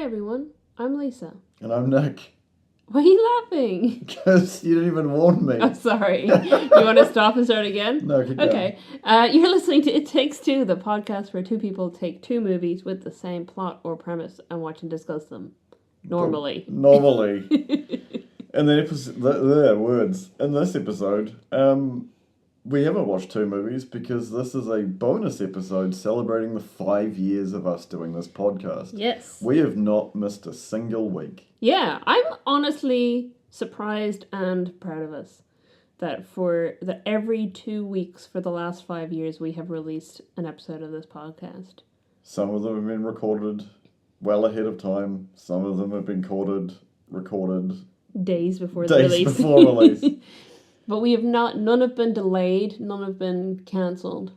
Hi everyone, I'm Lisa. And I'm Nick. Why are you laughing? Because you didn't even warn me. Oh, sorry. You want to stop and start again? No, keep going. Okay. You're listening to It Takes Two, the podcast where two people take two movies with the same plot or premise and watch and discuss them. Normally. Normally. And then words. In this episode, we haven't watched two movies because this is a bonus episode celebrating the 5 years of us doing this podcast. Yes. We have not missed a single week. Yeah, I'm honestly surprised and proud of us that every 2 weeks for the last 5 years we have released an episode of this podcast. Some of them have been recorded well ahead of time. Some of them have been recorded days before the release. Days before release. But we have none have been delayed, none have been cancelled.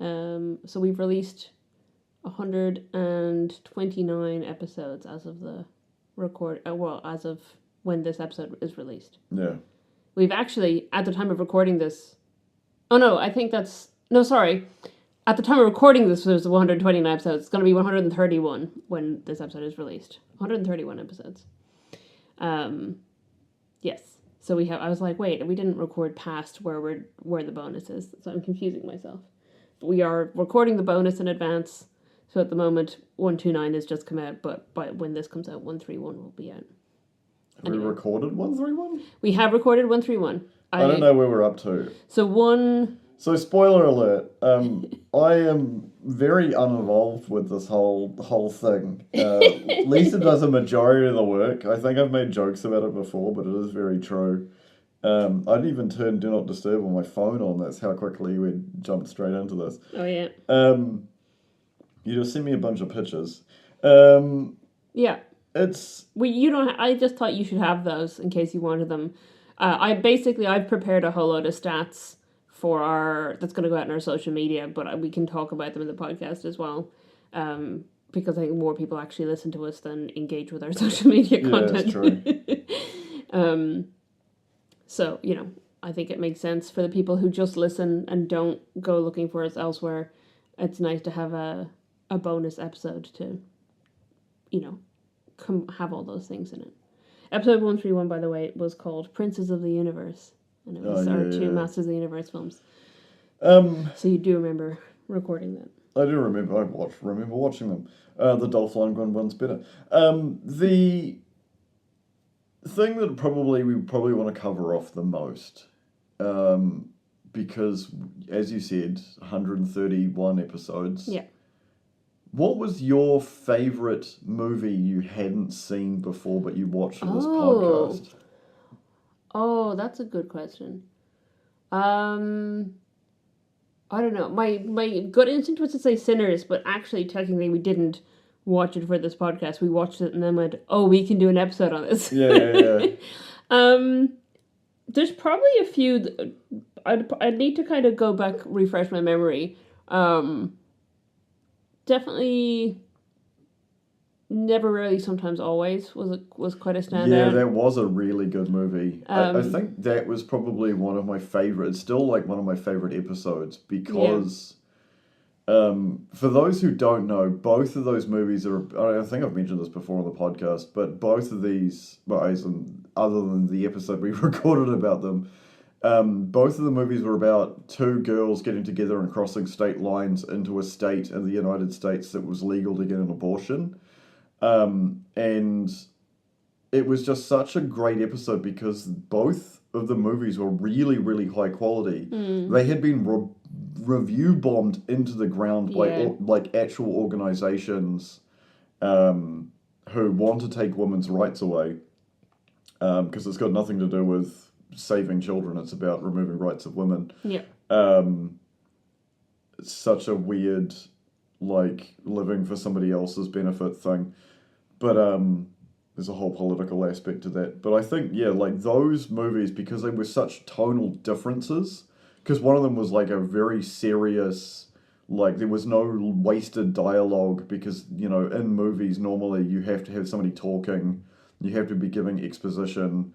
So we've released 129 episodes as of the as of when this episode is released. Yeah. We've actually, at the time of recording this... At the time of recording this, there's 129 episodes. It's going to be 131 when this episode is released. 131 episodes. Yes. So I was like, wait, we didn't record past where the bonus is. So I'm confusing myself. But we are recording the bonus in advance. So at the moment, 129 has just come out. But when this comes out, 131 will be out. Have we recorded 131? We have recorded 131. I don't know where we're up to. So spoiler alert, I am very uninvolved with this whole thing. Lisa does a majority of the work. I think I've made jokes about it before, but it is very true. I didn't even turn Do Not Disturb on my phone on. That's how quickly we jumped straight into this. Oh, yeah. You just sent me a bunch of pictures. Yeah. You don't. I just thought you should have those in case you wanted them. I've prepared a whole load of stats that's going to go out in our social media, but we can talk about them in the podcast as well, because I think more people actually listen to us than engage with our social media content. Yeah, that's true. So, I think it makes sense for the people who just listen and don't go looking for us elsewhere. It's nice to have a bonus episode to, have all those things in it. Episode 131, by the way, was called Princes of the Universe. And it was our two Masters of the Universe films. So you do remember recording that? I do remember. I remember watching them. The Dolph Lundgren one's better. The thing that we probably want to cover off the most, because, as you said, 131 episodes. Yeah. What was your favourite movie you hadn't seen before but you watched for this podcast? Oh, that's a good question. I don't know. My gut instinct was to say Sinners, but actually, technically, we didn't watch it for this podcast. We watched it and then went, "Oh, we can do an episode on this." Yeah. There's probably a few. I'd need to kind of go back, refresh my memory. Definitely. Never Really, Sometimes Always was quite a standout. Yeah, that was a really good movie. I think that was probably one of my favourite. It's still like one of my favourite episodes because, for those who don't know, both of those movies are. I think I've mentioned this before on the podcast, but both of these, other than the episode we recorded about them, both of the movies were about two girls getting together and crossing state lines into a state in the United States that was legal to get an abortion. And it was just such a great episode because both of the movies were really, really high quality. They had been review bombed into the ground by actual organizations who want to take women's rights away, because it's got nothing to do with saving children. It's about removing rights of women. Yeah. It's such a weird, living for somebody else's benefit thing. But there's a whole political aspect to that. But I think, those movies, because they were such tonal differences, because one of them was a very serious, there was no wasted dialogue, because, in movies, normally you have to have somebody talking, you have to be giving exposition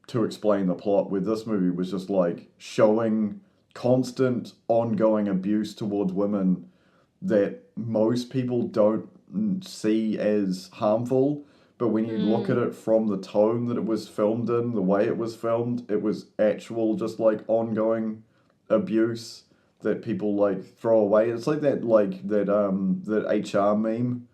to explain the plot, where this movie was just, showing constant, ongoing abuse towards women that most people don't see as harmful. But when you look at it from the tone that it was filmed in, the way it was filmed, it was actual just like ongoing abuse that people like throw away. It's like that HR meme.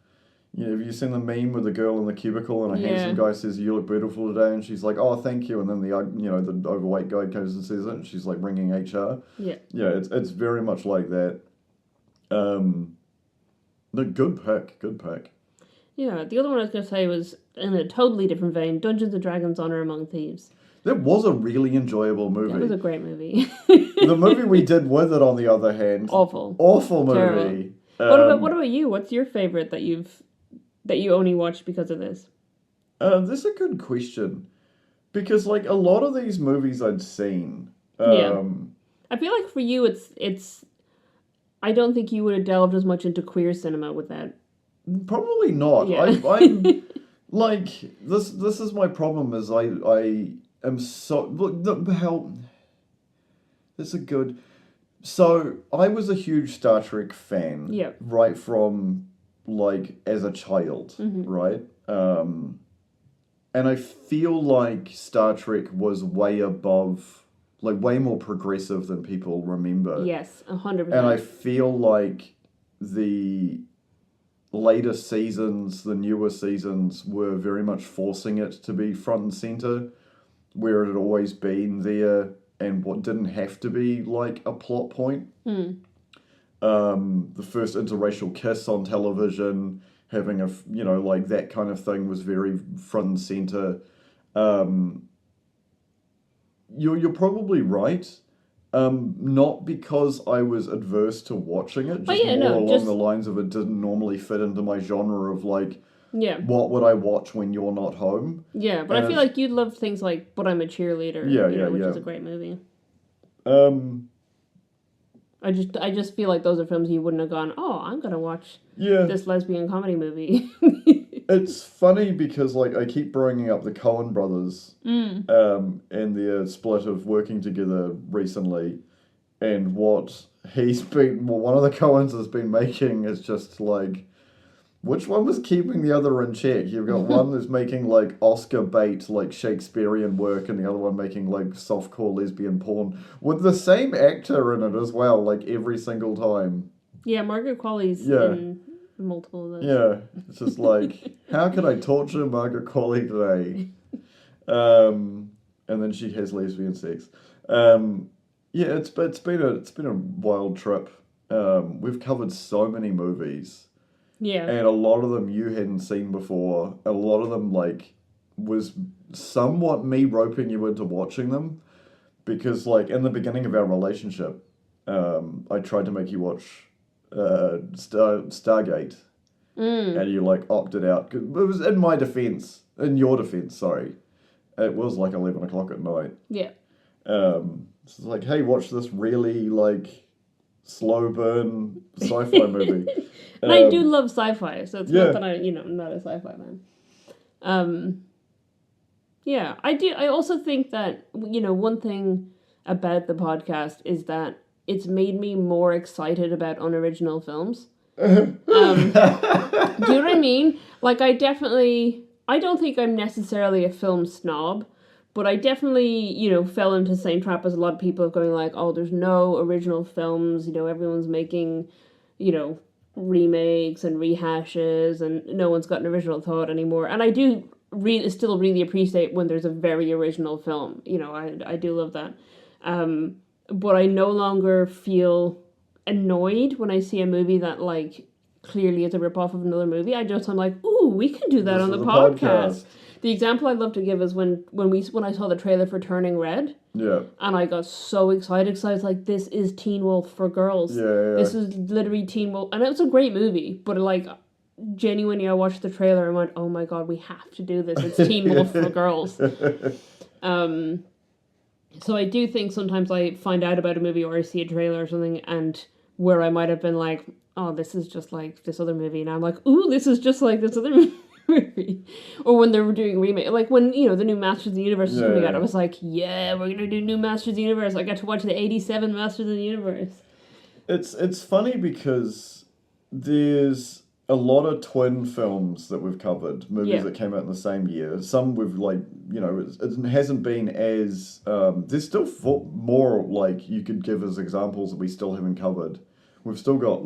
You know, have you seen the meme with the girl in the cubicle and a handsome guy says, "You look beautiful today," and she's like, "Oh, thank you," and then the overweight guy comes and says it, and she's like ringing HR. Yeah. Yeah, it's very much like that. The good pick. Yeah, the other one I was going to say was in a totally different vein, Dungeons & Dragons: Honor Among Thieves. That was a really enjoyable movie. That was a great movie. The movie we did with it, on the other hand, awful movie. What about you? What's your favourite that you only watched because of this? This is a good question, because like a lot of these movies I'd seen. I feel like for you, it's. I don't think you would have delved as much into queer cinema with that. Probably not. Yeah. I'm like this. This is my problem. Is I am so look the hell. That's a good. So I was a huge Star Trek fan. Yeah. Right from like as a child, right? And I feel like Star Trek was way above, like way more progressive than people remember. Yes, 100%. And I feel like the later seasons, the newer seasons, were very much forcing it to be front and center, where it had always been there and what didn't have to be like a plot point. The first interracial kiss on television, having like that kind of thing was very front and center. You're probably right. Not because I was adverse to watching it, just along the lines of it didn't normally fit into my genre of like, what would I watch when you're not home? Yeah, but I feel like you'd love things like But I'm a Cheerleader, which is a great movie. I just feel like those are films you wouldn't have gone, oh, I'm going to watch this lesbian comedy movie. It's funny because like I keep bringing up the Coen brothers and their split of working together recently, and what one of the Coens has been making is just like, which one was keeping the other in check? You've got one that's making like Oscar bait, like Shakespearean work, and the other one making like softcore lesbian porn with the same actor in it as well, like every single time. Yeah, Margaret Qualley's in multiple of those. Yeah, it's just like, how can I torture Margaret Qualley today? And then she has lesbian sex. It's been a wild trip. We've covered so many movies. Yeah. And a lot of them you hadn't seen before. A lot of them like was somewhat me roping you into watching them, because like in the beginning of our relationship, I tried to make you watch Stargate, and you like opted out. It was in your defense, sorry. It was like 11 o'clock at night. Yeah. It's like, hey, watch this really like slow burn sci-fi movie. And I do love sci-fi, so it's not that I'm not a sci-fi fan. Yeah, I do. I also think that, one thing about the podcast is that it's made me more excited about unoriginal films. Do you know what I mean? Like, I don't think I'm necessarily a film snob, but I definitely, fell into the same trap as a lot of people of going like, oh, there's no original films, everyone's making, remakes and rehashes, and no one's got an original thought anymore. And I do still really appreciate when there's a very original film. I do love that. But I no longer feel annoyed when I see a movie that like clearly is a ripoff of another movie. I'm like, ooh, we can do that on the podcast. The example I'd love to give is when I saw the trailer for Turning Red. Yeah. And I got so excited because I was like, this is Teen Wolf for girls. Yeah. This is literally Teen Wolf. And it was a great movie, but like genuinely I watched the trailer and went, oh my god, we have to do this. It's Teen Wolf for girls. So I do think sometimes I find out about a movie or I see a trailer or something, and where I might have been like, oh, this is just like this other movie, and I'm like, ooh, this is just like this other movie. Or when they were doing remake, like when, the new Masters of the Universe was coming out, I was like, yeah, we're going to do new Masters of the Universe. I got to watch the 87 Masters of the Universe. It's funny because there's a lot of twin films that we've covered, movies that came out in the same year. Some we've it hasn't been as there's still more like you could give as examples that we still haven't covered. We've still got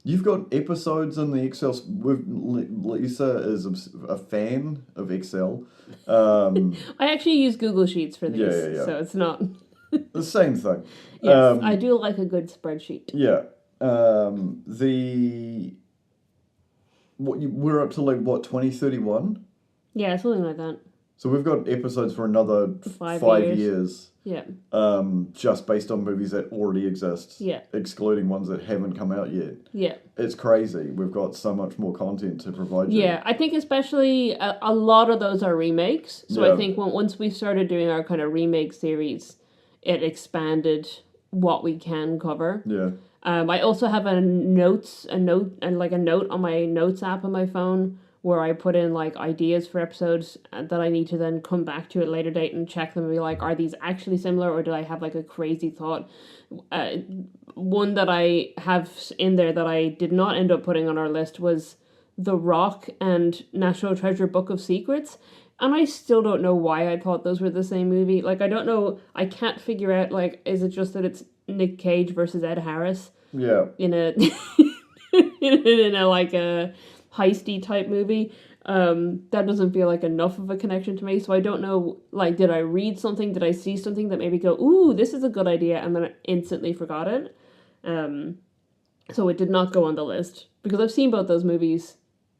you've got episodes in the Excel. Lisa is a fan of Excel. I actually use Google Sheets for these, so it's not the same thing. Yes, I do like a good spreadsheet. Yeah. We're up to 2031? Yeah, something like that. So we've got episodes for another 5 years. Yeah. Just based on movies that already exist. Yeah. Excluding ones that haven't come out yet. Yeah. It's crazy. We've got so much more content to provide you. Yeah, I think especially a lot of those are remakes. So I think once we started doing our kind of remake series, it expanded what we can cover. Yeah. I also have a note on my notes app on my phone where I put in ideas for episodes that I need to then come back to at a later date and check them and be like, are these actually similar, or did I have a crazy thought? One that I have in there that I did not end up putting on our list was The Rock and National Treasure Book of Secrets. And I still don't know why I thought those were the same movie. I don't know. I can't figure out, is it just that it's Nick Cage versus Ed Harris? Yeah. In a a heisty type movie. That doesn't feel like enough of a connection to me. So I don't know, did I read something? Did I see something that maybe go, ooh, this is a good idea, and then I instantly forgot it? So it did not go on the list. Because I've seen both those movies,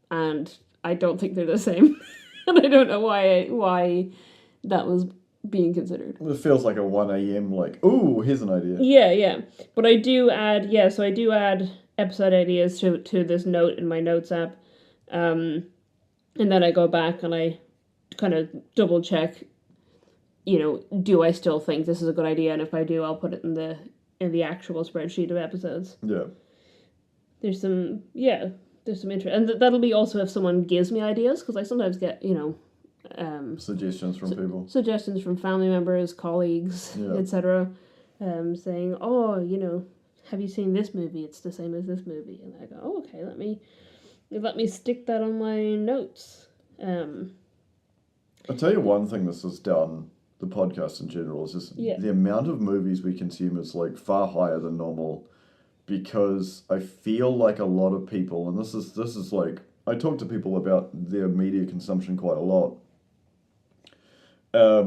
and I don't think they're the same. And I don't know why that was being considered. It feels like a 1 a.m. ooh, here's an idea. Yeah. But I do add episode ideas to this note in my notes app. And then I go back and I kind of double check, do I still think this is a good idea? And if I do, I'll put it in the actual spreadsheet of episodes. Yeah. There's some interest. And that'll be also if someone gives me ideas, because I sometimes get, suggestions from people. Suggestions from family members, colleagues, etc. Saying, oh, have you seen this movie? It's the same as this movie. And I go, oh, okay, let me stick that on my notes. I'll tell you one thing this has done, the podcast in general, is just the amount of movies we consume is far higher than normal, because I feel like a lot of people, and this is I talk to people about their media consumption quite a lot. There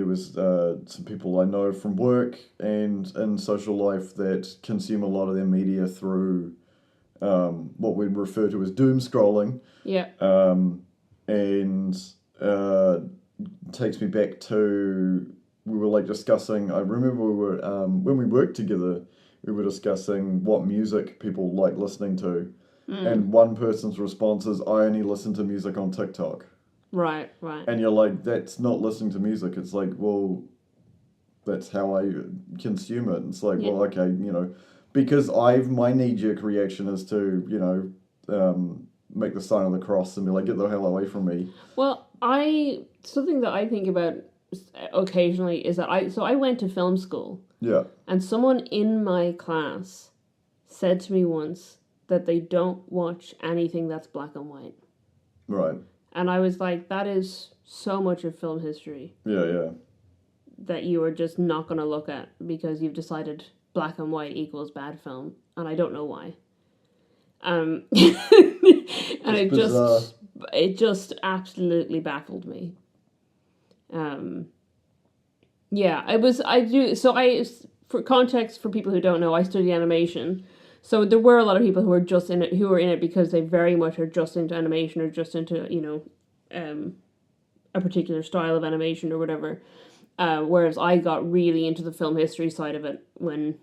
was some people I know from work and in social life that consume a lot of their media through what we refer to as doom scrolling. Yeah. And takes me back to, we were discussing, I remember we were, when we worked together, we were discussing what music people like listening to. And one person's response is, I only listen to music on TikTok. Right. And you're that's not listening to music. It's well, that's how I consume it. It's well, okay, because my knee-jerk reaction is to, make the sign of the cross and be get the hell away from me. Well, something that I think about occasionally is that I went to film school. Yeah. And someone in my class said to me once that they don't watch anything that's black and white. Right. And I was like, that is so much of film history. Yeah. That you are just not going to look at because you've decided black and white equals bad film. And I don't know why. And it just absolutely baffled me. For context, for people who don't know, I study animation. So there were a lot of people who were in it because they very much are just into animation or just into, a particular style of animation or whatever. Whereas I got really into the film history side of it when,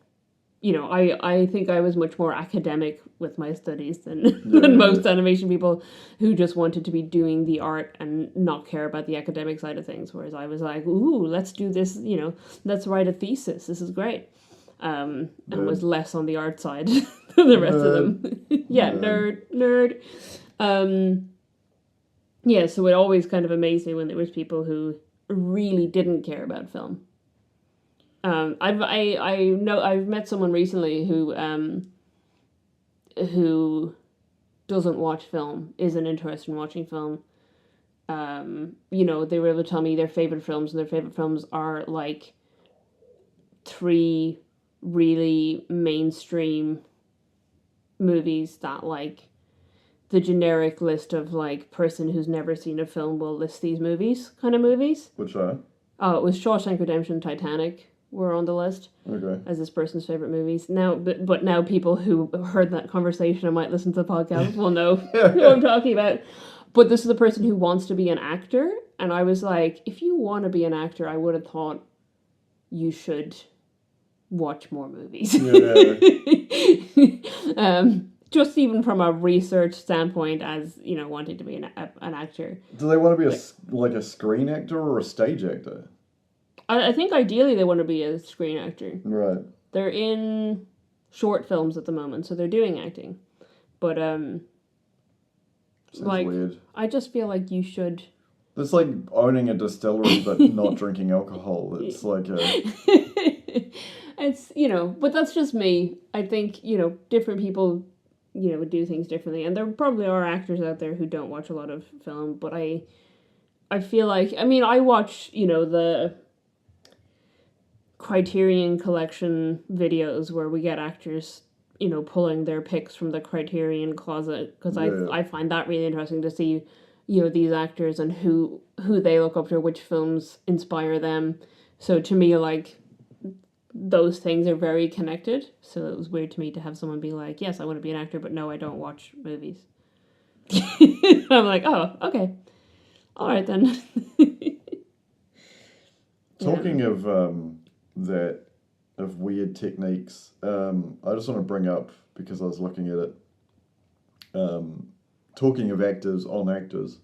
I think I was much more academic with my studies than most animation people who just wanted to be doing the art and not care about the academic side of things. Whereas I was like, ooh, let's do this, let's write a thesis. This is great. And was less on the art side than the rest of them. Nerd. So it always kind of amazed me when there was people who really didn't care about film. I've met someone recently who who doesn't watch film isn't interested in watching film. You know, they were able to tell me their favorite films, and their favorite films are like 3 really mainstream movies that like the generic list of like person who's never seen a film will list these movies kind of movies. Which are? Oh, it was Shawshank Redemption, Titanic were on the list. Okay. As this person's favorite movies. Now, but now people who heard that conversation and might listen to the podcast will know who I'm talking about. But this is a person who wants to be an actor, and I was like, if you want to be an actor, I would have thought you should watch more movies. Yeah. Just even from a research standpoint, as you know, wanting to be an actor. Do they want to be a screen actor or a stage actor? I think ideally they want to be a screen actor. Right. They're in short films at the moment, so they're doing acting. But Sounds like weird. I just feel like you should. It's like owning a distillery but not drinking alcohol. It's like a... It's, you know, but that's just me. I think, you know, different people, you know, would do things differently. And there probably are actors out there who don't watch a lot of film, but I feel like, I mean, I watch, you know, the Criterion Collection videos where we get actors, you know, pulling their picks from the Criterion closet, because I find that really interesting to see, you know, these actors and who they look up to, which films inspire them. So to me, like, those things are very connected. So it was weird to me to have someone be like, yes, I want to be an actor, but no, I don't watch movies. I'm like, oh, okay. All right, then. Talking of weird techniques, I just want to bring up, because I was looking at it, talking of actors on actors,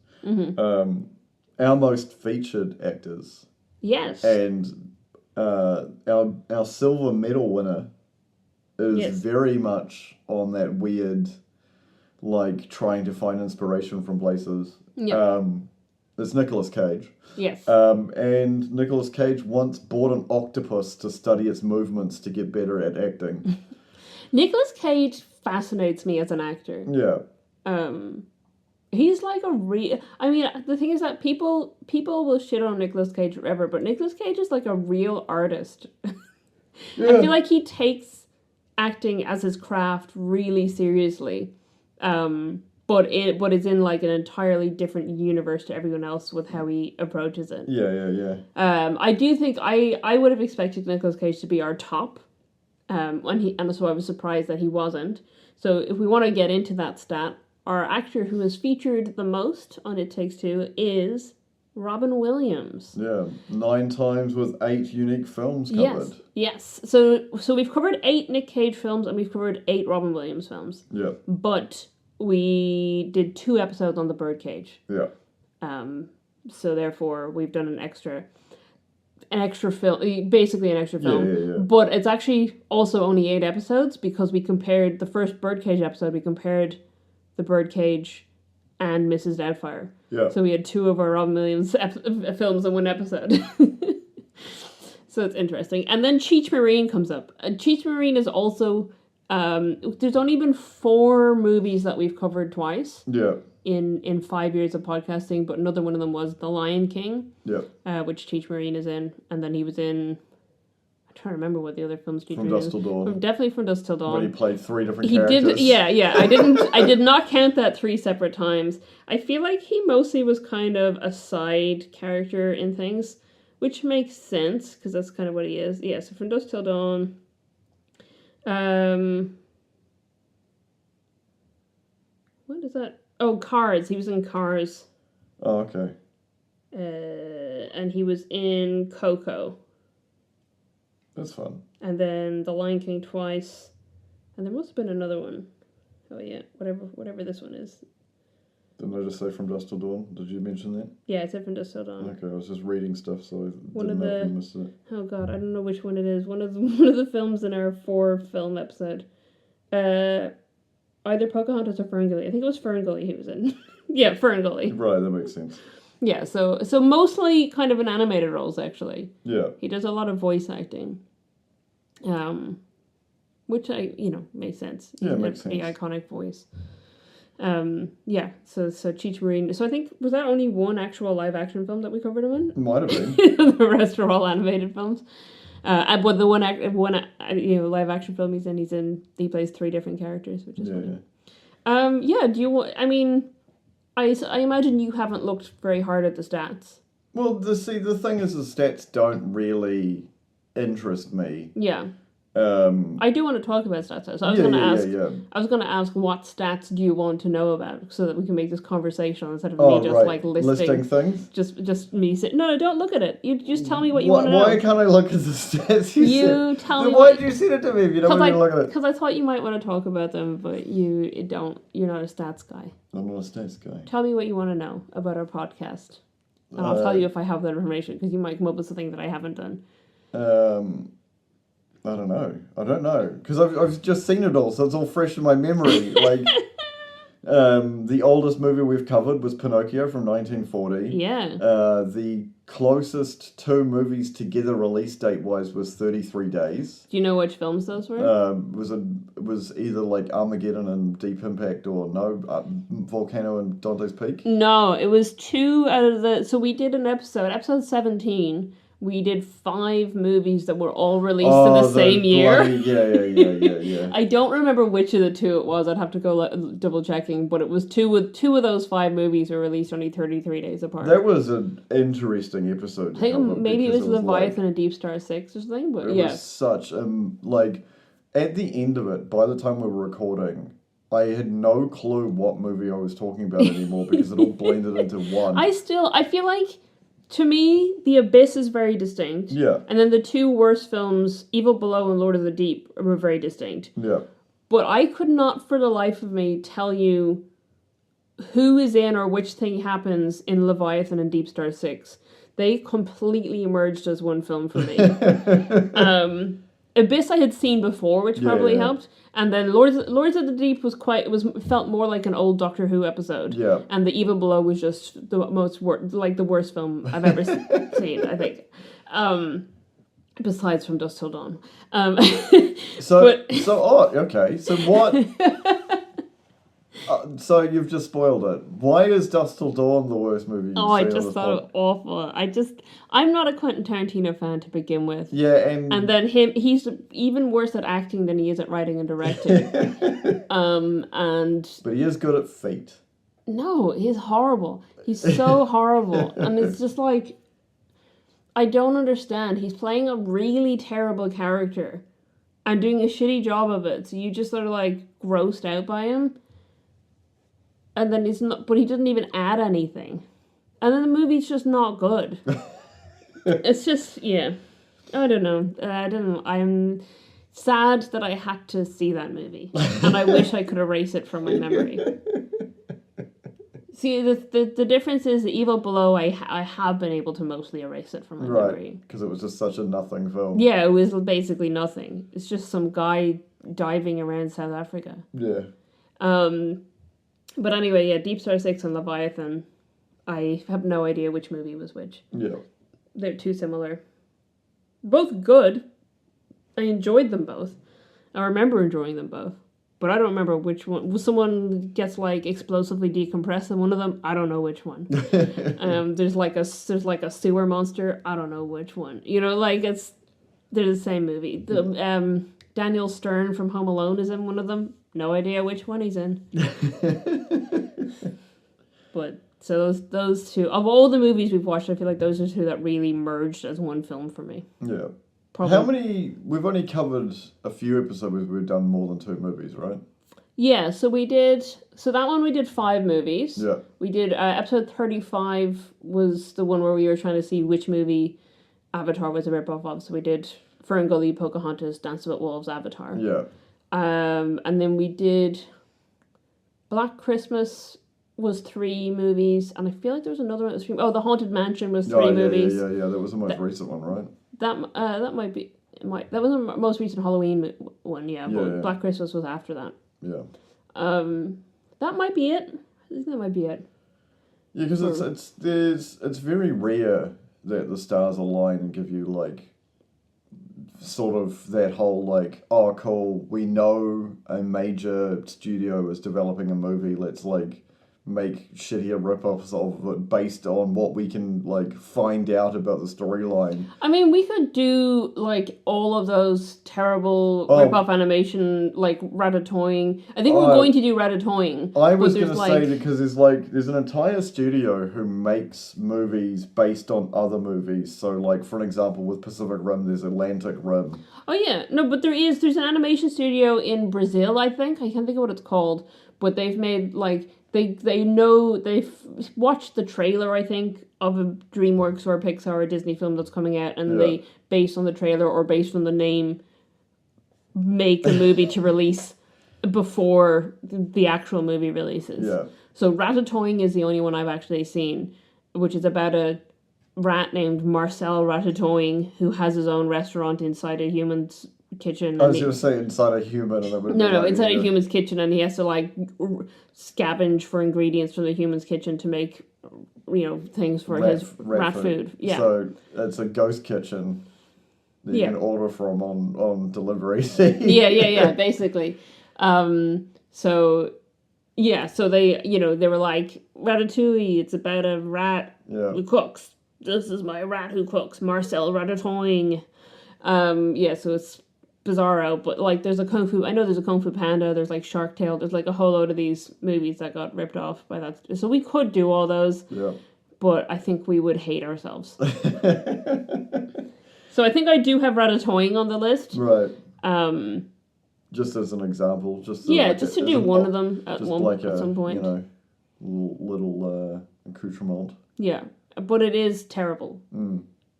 our most featured actors. Yes. And our silver medal winner is very much on that weird, like, trying to find inspiration from places. Yeah. It's Nicolas Cage. Yes. And Nicolas Cage once bought an octopus to study its movements to get better at acting. Nicolas Cage fascinates me as an actor. Yeah. He's like I mean, the thing is that people will shit on Nicolas Cage forever, but Nicolas Cage is like a real artist. Yeah. I feel like he takes acting as his craft really seriously. But it's in like an entirely different universe to everyone else with how he approaches it. Yeah. I do think I would have expected Nicolas Cage to be our top. And so I was surprised that he wasn't. So if we want to get into that stat, our actor who is featured the most on It Takes Two is Robin Williams. Yeah, 9 times with 8 unique films covered. Yes. So we've covered 8 Nick Cage films and we've covered 8 Robin Williams films. Yeah. But we did 2 episodes on The Birdcage. Yeah. So therefore we've done an extra film, basically an extra film. Yeah. But it's actually also only 8 episodes because we compared the first Birdcage episode, we compared The Birdcage and Mrs. Doubtfire. Yeah. So we had 2 of our Robin Williams films in 1 episode. So it's interesting. And then Cheech Marine comes up. And Cheech Marine is also... there's only been 4 movies that we've covered twice. Yeah. In 5 years of podcasting, but another one of them was The Lion King. Yeah. Which Cheech Marine is in. And then he was in... I'm trying to remember what the other films Cheech From Marine Dusk Till Dawn. Definitely From Dusk Till Dawn. But he played 3 different characters. Yeah. I did not count that 3 separate times. I feel like he mostly was kind of a side character in things, which makes sense, because that's kind of what he is. Yeah, so From Dusk Till Dawn. What is that? Oh, Cars. He was in Cars. Oh, okay. And he was in Coco. That's fun. And then The Lion King twice. And there must have been another one. Oh yeah, whatever this one is. Didn't I just say From Dusk Till Dawn? Did you mention that? Yeah, it's From Dusk Till Dawn. Okay, I was just reading stuff, so I One didn't of know if the- you missed it. Oh god, I don't know which one it is. One of the films in our 4 film episode. Either Pocahontas or Ferngully. I think it was Ferngully he was in. Yeah, Ferngully. Right, that makes sense. Yeah, so mostly kind of in animated roles actually. Yeah. He does a lot of voice acting. which makes sense. Yeah, it makes sense. A iconic voice. Yeah. So Cheech Marin. So I think was that only one actual live action film that we covered him in? Might have been. The rest are all animated films. But the one live action film he's in, he plays 3 different characters, which is funny. Yeah. Do you want? I mean, I imagine you haven't looked very hard at the stats. Well, the thing is, the stats don't really interest me. Yeah. I do want to talk about stats, though. So I was going to ask. Yeah. I was going to ask, what stats do you want to know about, so that we can make this conversational instead of me just like listing things. Just me saying, no, don't look at it. You just tell me what you want to know. Why can't I look at the stats? You tell me. Why did you send it to me if you don't want me to look at it? Because I thought you might want to talk about them, but you don't. You're not a stats guy. I'm not a stats guy. Tell me what you want to know about our podcast, and I'll tell you if I have that information, because you might come up with something that I haven't done. I don't know. Because I've just seen it all, so it's all fresh in my memory. Like, the oldest movie we've covered was Pinocchio from 1940. Yeah. The closest 2 movies together release date-wise was 33 Days. Do you know which films those were? It was either like Armageddon and Deep Impact, or Volcano and Dante's Peak? No, it was 2 out of the... So we did an episode 17... We did 5 movies that were all released in the same year. Yeah. I don't remember which of the 2 it was. I'd have to go double checking, but it was 2 of those 5 movies were released only 33 days apart. That was an interesting episode. I think maybe it was Leviathan and Deep Star 6 or something, but it was such at the end of it, by the time we were recording, I had no clue what movie I was talking about anymore, because it all blended into one. I feel like, to me, The Abyss is very distinct. Yeah. And then the 2 worst films, Evil Below and Lord of the Deep, were very distinct. Yeah. But I could not, for the life of me, tell you who is in or which thing happens in Leviathan and Deep Star 6. They completely emerged as one film for me. Abyss I had seen before, which probably helped. And then Lords of the Deep felt more like an old Doctor Who episode. Yeah. And The Evil Below was just the worst film I've ever seen, I think. Besides From Dusk Till Dawn. Okay. So what? So you've just spoiled it. Why is Dusk Till Dawn the worst movie you've seen? I just thought it awful. I'm not a Quentin Tarantino fan to begin with. Yeah, and then he's even worse at acting than he is at writing and directing. But he is good at feet. No, he's horrible. He's so horrible. And it's just like, I don't understand. He's playing a really terrible character and doing a shitty job of it. So you just sort of grossed out by him. And then but he doesn't even add anything. And then the movie's just not good. It's just, I don't know. I'm sad that I had to see that movie. And I wish I could erase it from my memory. See, the difference is The Evil Below, I have been able to mostly erase it from my memory. Because it was just such a nothing film. Yeah, it was basically nothing. It's just some guy diving around South Africa. Yeah. But anyway, Deep Star 6 and Leviathan, I have no idea which movie was which. Yeah. They're too similar. Both good. I enjoyed them both. I remember enjoying them both. But I don't remember which one. Someone gets explosively decompressed in one of them. I don't know which one. There's a sewer monster. I don't know which one. They're the same movie. Daniel Stern from Home Alone is in one of them. No idea which one he's in. But so those 2, of all the movies we've watched, I feel like those are 2 that really merged as one film for me. Yeah. Probably. We've only covered a few episodes where we've done more than 2 movies, right? Yeah, so that one we did 5 movies. Yeah. We did, episode 35 was the one where we were trying to see which movie Avatar was a rip-off of. So we did Fern Gully, Pocahontas, Dance with Wolves, Avatar. Yeah. And then we did Black Christmas was 3 movies, and I feel like there was another one that was 3. Oh, The Haunted Mansion was 3 movies. Yeah. That was the most recent one, right? That might be. That was the most recent Halloween one, but Black Christmas was after that. Yeah. That might be it. I think that might be it. Yeah, because it's very rare that the stars align and give you sort of that whole like, oh cool, we know a major studio is developing a movie, let's like make shittier rip-offs of it based on what we can like find out about the storyline. I mean, we could do like all of those terrible rip-off animation, like Ratatouille. I think we're going to do Ratatouille. I was going to say, because there's an entire studio who makes movies based on other movies. So like, for an example, with Pacific Rim, there's Atlantic Rim. Oh yeah, no, but there's an animation studio in Brazil, I think. I can't think of what it's called, but they've made like they've watched the trailer, I think, of a DreamWorks or a Pixar or a Disney film that's coming out, and they, based on the trailer or based on the name, make a movie to release before the actual movie releases. Yeah. So Ratatouille is the only one I've actually seen, which is about a rat named Marcel Ratatouille who has his own restaurant inside a human's kitchen. I was going to say inside a human. And inside a human's kitchen, and he has to like scavenge for ingredients from the human's kitchen to make, things for his rat food. Yeah. So it's a ghost kitchen that you can order from on delivery. yeah, basically. So they, they were like, Ratatouille, it's about a rat who cooks. This is my rat who cooks, Marcel Ratatouille. So it's bizarro, but like there's a Kung Fu Panda, there's like Shark Tale, there's like a whole load of these movies that got ripped off by that. So we could do all those, but I think we would hate ourselves. So I think I do have Ratatouille on the list. Right. Just as an example, just to do one of them at some point. Little accoutrement. Yeah, but it is terrible.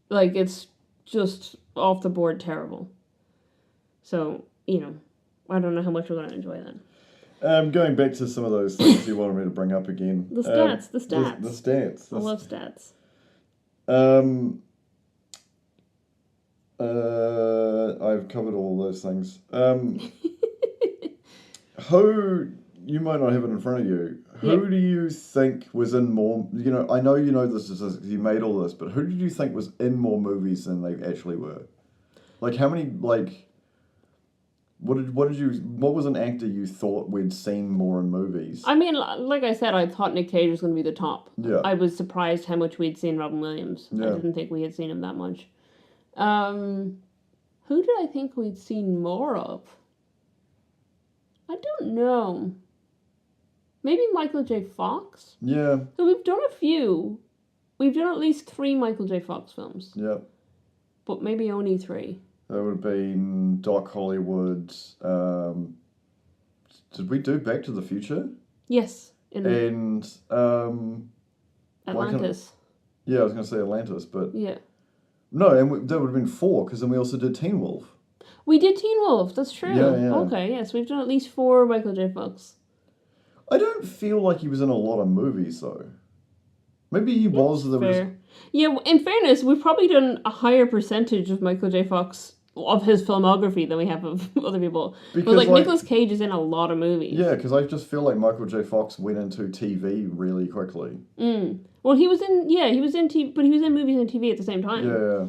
Like it's just off the board terrible. So, I don't know how much we're going to enjoy that. Going back to some of those things you wanted me to bring up again. The stats. The stats. I love stats. I've covered all those things. Who, you might not have it in front of you, who do you think was in more, I know you know this because you made all this, but who did you think was in more movies than they actually were? Like, how many, like... What was an actor you thought we'd seen more in movies? I mean, like I said, I thought Nick Cage was going to be the top. Yeah. I was surprised how much we'd seen Robin Williams. Yeah. I didn't think we had seen him that much. Who did I think we'd seen more of? I don't know. Maybe Michael J. Fox? Yeah. So we've done a few. We've done at least 3 Michael J. Fox films. Yeah. But maybe only 3. That would have been Doc Hollywood. Did we do Back to the Future? Yes. And Atlantis. I was going to say Atlantis, but... Yeah. No, and that would have been 4, because then we also did Teen Wolf. We did Teen Wolf, that's true. Yeah. Okay, yes, we've done at least 4 Michael J. Fox. I don't feel like he was in a lot of movies, though. Maybe he was. Fair. Yeah, in fairness, we've probably done a higher percentage of Michael J. Fox, of his filmography, than we have of other people. Because, like, Nicolas Cage is in a lot of movies. Yeah, because I just feel like Michael J. Fox went into TV really quickly. Well, he was in TV, but he was in movies and TV at the same time. Yeah.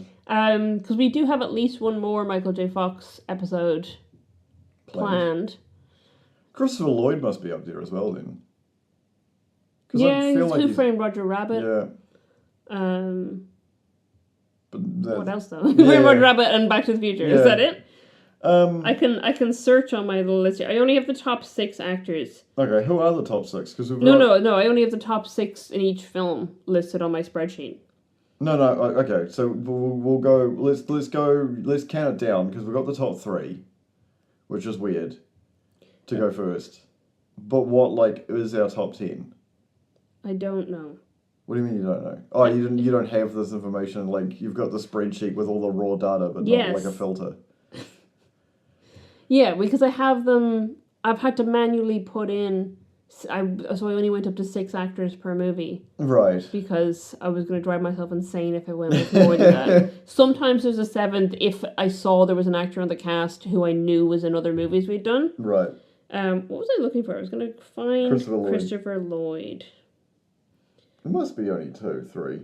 Because we do have at least one more Michael J. Fox episode planned. Christopher Lloyd must be up there as well, then. Yeah, he's Who Framed Roger Rabbit. Yeah. What else though? Who Framed Roger Rabbit and Back to the Future. Is that it? I can search on my little list here. I only have the top 6 actors. Okay, who are the top 6? Because No. I only have the top 6 in each film listed on my spreadsheet. No. Okay, so we'll go. Let's count it down because we've got the top 3, which is weird to go first. But what is our top 10? I don't know. What do you mean you don't know? Oh, you don't have this information. Like, you've got the spreadsheet with all the raw data, but not like a filter. Yeah, because I have them. I've had to manually put in. So I only went up to 6 actors per movie. Right. Because I was going to drive myself insane if I went with more than that. Sometimes there's a 7th if I saw there was an actor on the cast who I knew was in other movies we'd done. Right. What was I looking for? I was going to find Christopher Lloyd. It must be only 2, 3.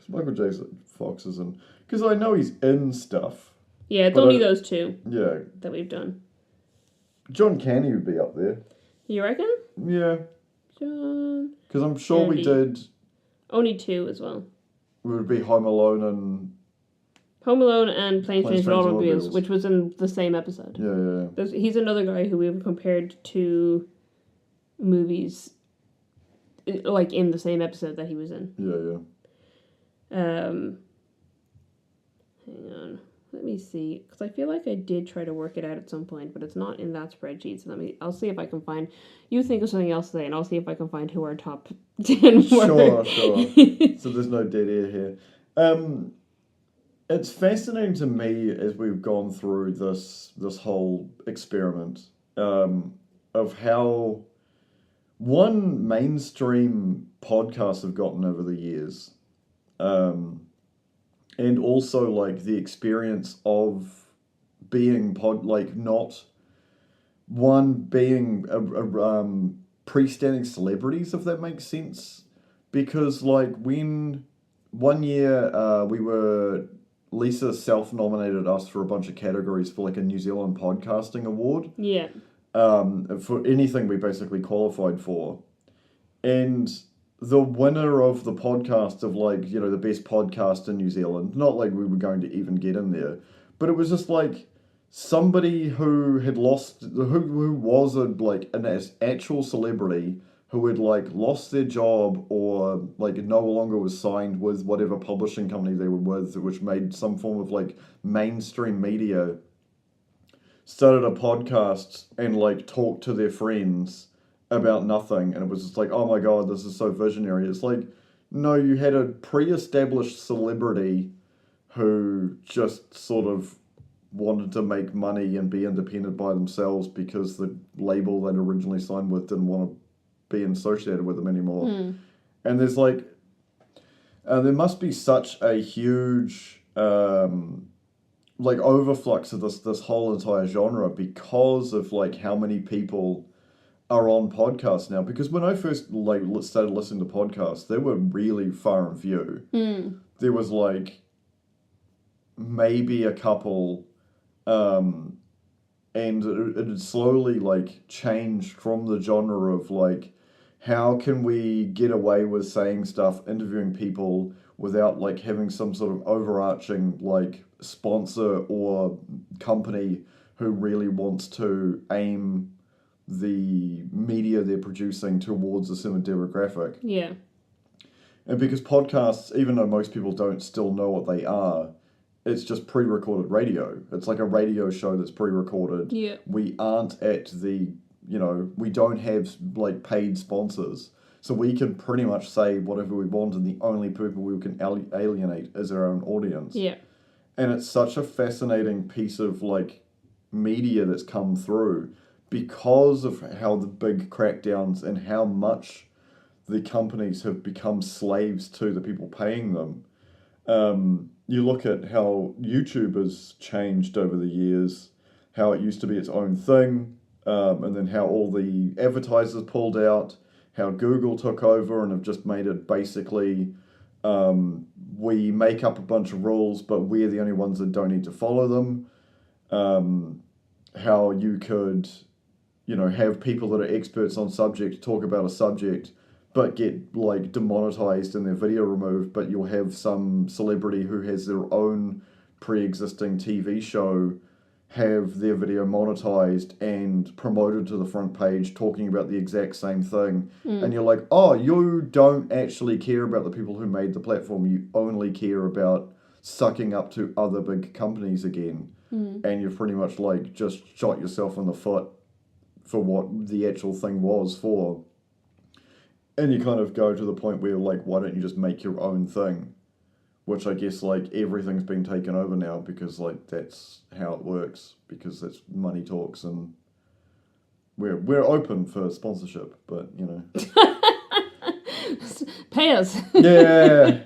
Michael J. Fox is in... Because I know he's in stuff. Yeah, it's only those two. Yeah. That we've done. John Candy would be up there. You reckon? Yeah. John... Because I'm sure we did... Only two as well. It would be Home Alone and... Home Alone and Planes, Trains, and Automobiles, which was in the same episode. Yeah. He's another guy who we've compared to movies, like in the same episode that he was in. Yeah. Hang on. Let me see, because I feel like I did try to work it out at some point, but it's not in that spreadsheet. So I'll see if I can find. You think of something else today, and I'll see if I can find who our top 10 were. Sure. So there's no dead air here. It's fascinating to me as we've gone through this whole experiment of how mainstream podcasts have gotten over the years. And also, like, the experience of being not being pre-standing celebrities, if that makes sense. Because, like, when one year Lisa self-nominated us for a bunch of categories for, like, a New Zealand Podcasting Award. Yeah. For anything we basically qualified for. And... the winner of the podcast of, like, you know, the best podcast in New Zealand, not like we were going to even get in there, but it was just like somebody who had who was an actual celebrity who had, like, lost their job or, like, no longer was signed with whatever publishing company they were with, which made some form of, like, mainstream media, started a podcast and, like, talked to their friends about nothing, and it was just like, oh my god, this is so visionary. It's like, no, you had a pre-established celebrity who just sort of wanted to make money and be independent by themselves because the label they'd originally signed with didn't want to be associated with them anymore. And there's like, there must be such a huge like overflux of this whole entire genre because of, like, how many people are on podcasts now. Because when I first, like, started listening to podcasts, they were really far and few. There was, like, maybe a couple, and it had slowly, like, changed from the genre of, like, how can we get away with saying stuff, interviewing people without, like, having some sort of overarching, like, sponsor or company who really wants to aim the media they're producing towards a certain demographic. Yeah. And because podcasts, even though most people don't still know what they are, it's just pre-recorded radio. It's like a radio show that's pre-recorded. Yeah. We aren't at the, you know, we don't have, like, paid sponsors. So we can pretty much say whatever we want, and the only people we can alienate is our own audience. Yeah. And it's such a fascinating piece of, like, media that's come through because of how the big crackdowns and how much the companies have become slaves to the people paying them. You look at how YouTube has changed over the years, how it used to be its own thing, and then how all the advertisers pulled out, how Google took over and have just made it basically, we make up a bunch of rules, but we're the only ones that don't need to follow them. How you could, you know, have people that are experts on subject talk about a subject, but get, like, demonetized and their video removed, but you'll have some celebrity who has their own pre-existing TV show have their video monetized and promoted to the front page talking about the exact same thing. And you're like, oh, you don't actually care about the people who made the platform. You only care about sucking up to other big companies again. And you've pretty much, like, just shot yourself in the foot for what the actual thing was for. And you kind of go to the point where, like, why don't you just make your own thing? Which I guess, like, everything's been taken over now because, like, that's how it works, because that's money talks, and we're open for sponsorship, but, you know. Pay us. Yeah.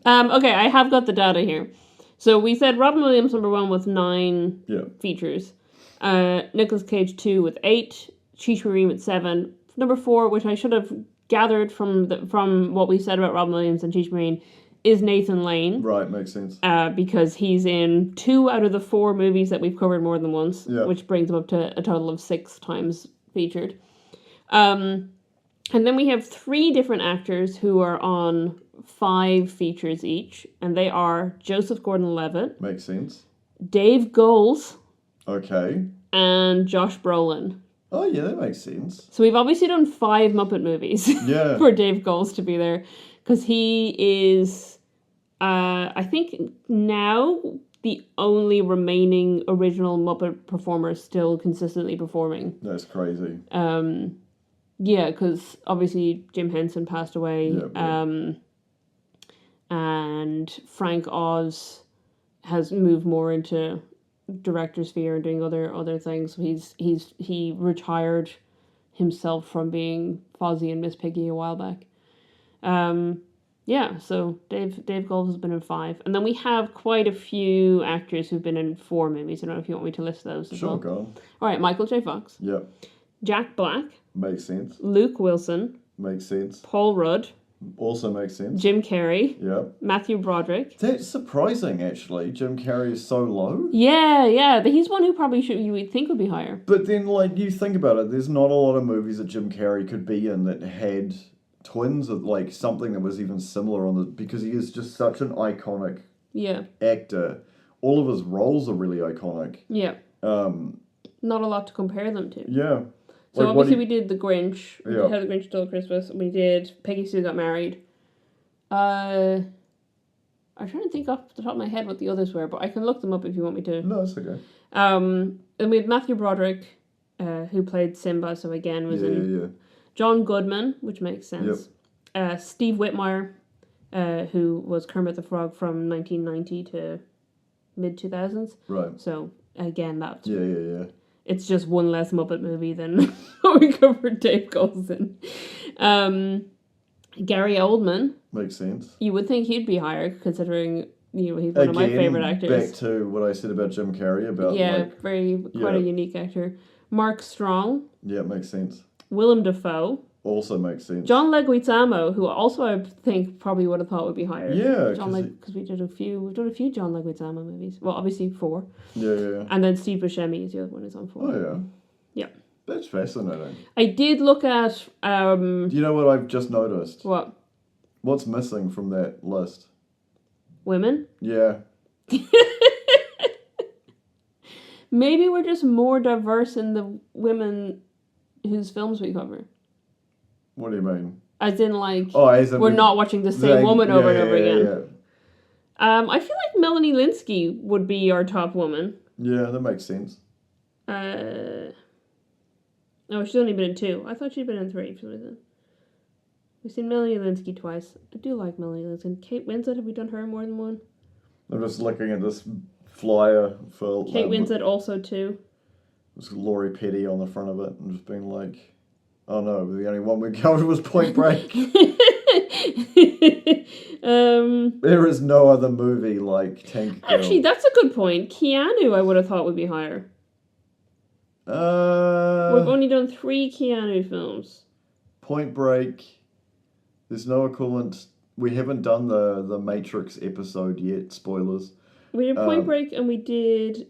Okay, I have got the data here. So we said Robin Williams number 1 with 9 features. Nicolas Cage 2 with 8. Cheech Marin with 7. Number 4, which I should have gathered from what we said about Robin Williams and Cheech Marin, is Nathan Lane. Right, makes sense. Because he's in 2 out of the 4 movies that we've covered more than once, Yeah. which brings him up to a total of 6 times featured. And then we have 3 different actors who are on 5 features each, and they are Joseph Gordon-Levitt, Makes sense. Dave Goelz, Okay. and Josh Brolin. Oh, yeah, that makes sense. So we've obviously done 5 Muppet movies Yeah. for Dave Goelz to be there, because he is, I think now, the only remaining original Muppet performer still consistently performing. That's crazy. Yeah, because obviously Jim Henson passed away, Yeah. and Frank Oz has moved more into director sphere and doing other things. He retired himself from being Fozzie and Miss Piggy a while back. Yeah, so Dave Goelz has been in 5, and then we have quite a few actors who've been in 4 movies. I don't know if you want me to list those as well. Sure, go on. All right, Michael J. Fox, Yep. Jack Black, Makes sense. Luke Wilson, Makes sense. Paul Rudd, Also makes sense. Jim Carrey, Yep. Matthew Broderick. That's surprising, actually. Jim Carrey is so low. Yeah, but he's one who probably you would think would be higher. But then, like, you think about it, there's not a lot of movies that Jim Carrey could be in that had twins of, like, something that was even similar on the... Because he is just such an iconic actor. All of his roles are really iconic. Yeah. Not a lot to compare them to. Yeah. So like, obviously we did The Grinch. We Yeah. did How the Grinch Stole Christmas. We did Peggy Sue Got Married. I'm trying to think off the top of my head what the others were, but I can look them up if you want me to. No, it's okay. And we had Matthew Broderick, who played Simba, so again was in Yeah. John Goodman, which makes sense. Steve Whitmire, who was Kermit the Frog from 1990 to mid-2000s. Right. So again, that's Yeah. it's just one less Muppet movie than what we covered Dave Goelz in. Gary Oldman. Makes sense. You would think he'd be higher, considering he's one of my favorite actors. Back to what I said about Jim Carrey about quite a unique actor. Mark Strong. Yeah, it makes sense. Willem Dafoe. Also makes sense. John Leguizamo, who also I think probably would have thought would be higher. Yeah, because we've done a few John Leguizamo movies. Well, obviously 4. Yeah. And then Steve Buscemi is the other one who's on 4. Oh yeah. Yeah. That's fascinating. I did look at Do you know what I've just noticed? what? What's missing from that list? Women? Yeah. Maybe we're just more diverse in the women whose films we cover. What do you mean? As in, like, as in we're not watching the same woman over and over again. Yeah. I feel like Melanie Linsky would be our top woman. Yeah, that makes sense. No, she's only been in 2. I thought she'd been in 3 for some reason. We've seen Melanie Linsky twice. I do like Melanie Linsky. Kate Winslet, have we done her more than one? I'm just looking at this flyer for... Kate Winslet also 2. There's Laurie Petty on the front of it and just being like... Oh no, the only one we covered was Point Break. There is no other movie like Tank Girl. Actually, that's a good point. Keanu, I would have thought would be higher. We've only done 3 Keanu films. Point Break. There's no equivalent. We haven't done the Matrix episode yet. Spoilers. We did Point Break and we did...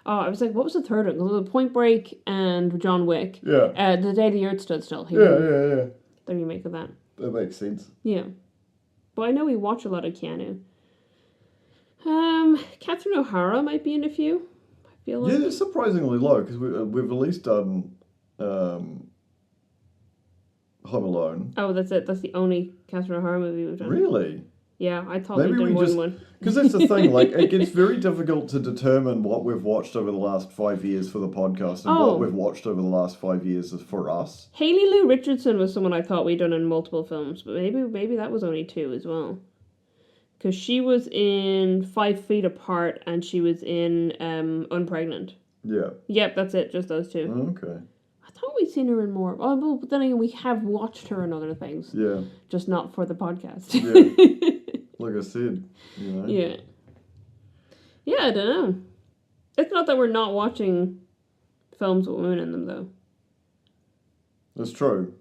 I was like, what was the third one? It was Point Break and John Wick. Yeah. The Day the Earth Stood Still. Yeah. The remake of that. That makes sense. Yeah. But I know we watch a lot of Keanu. Catherine O'Hara might be in a few. I feel like. Yeah, it's surprisingly low because we've at least done Home Alone. Oh, that's it. That's the only Catherine O'Hara movie we've done. Really? Yeah, I thought we'd done more than one. Because that's the thing, like, it gets very difficult to determine what we've watched over the last 5 years for the podcast and what we've watched over the last 5 years is for us. Hayley Lou Richardson was someone I thought we'd done in multiple films, but maybe that was only 2 as well. Because she was in 5 Feet Apart and she was in Unpregnant. Yeah. Yep, that's it, just those 2. Okay. I thought we'd seen her in more. Oh, well, but then again, we have watched her in other things. Yeah. Just not for the podcast. Yeah. Like I said, Yeah. Yeah, I don't know. It's not that we're not watching films with women in them, though. It's true.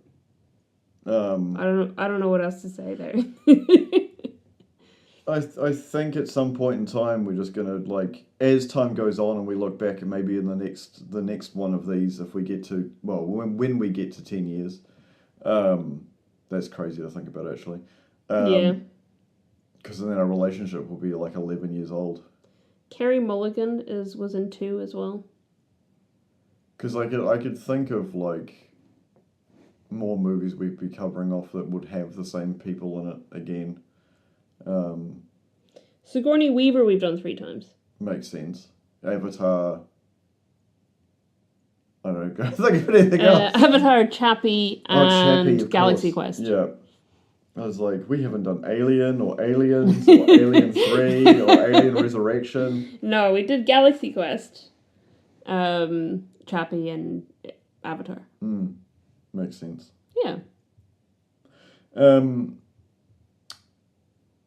I don't know what else to say there. I think at some point in time we're just gonna like as time goes on and we look back and maybe in the next one of these if we get to when we get to 10 years, that's crazy to think about actually. Yeah. Because then our relationship will be like 11 years old. Carey Mulligan was in 2 as well. Because I could think of like more movies we'd be covering off that would have the same people in it again. Sigourney Weaver we've done 3 times. Makes sense. Avatar. I don't know. Think of anything else. Avatar, Chappie, and Chappie, Galaxy course. Quest. Yeah. I was like, we haven't done Alien or Aliens or Alien 3 or Alien Resurrection. No, we did Galaxy Quest, Chappie, and Avatar. Makes sense. Yeah.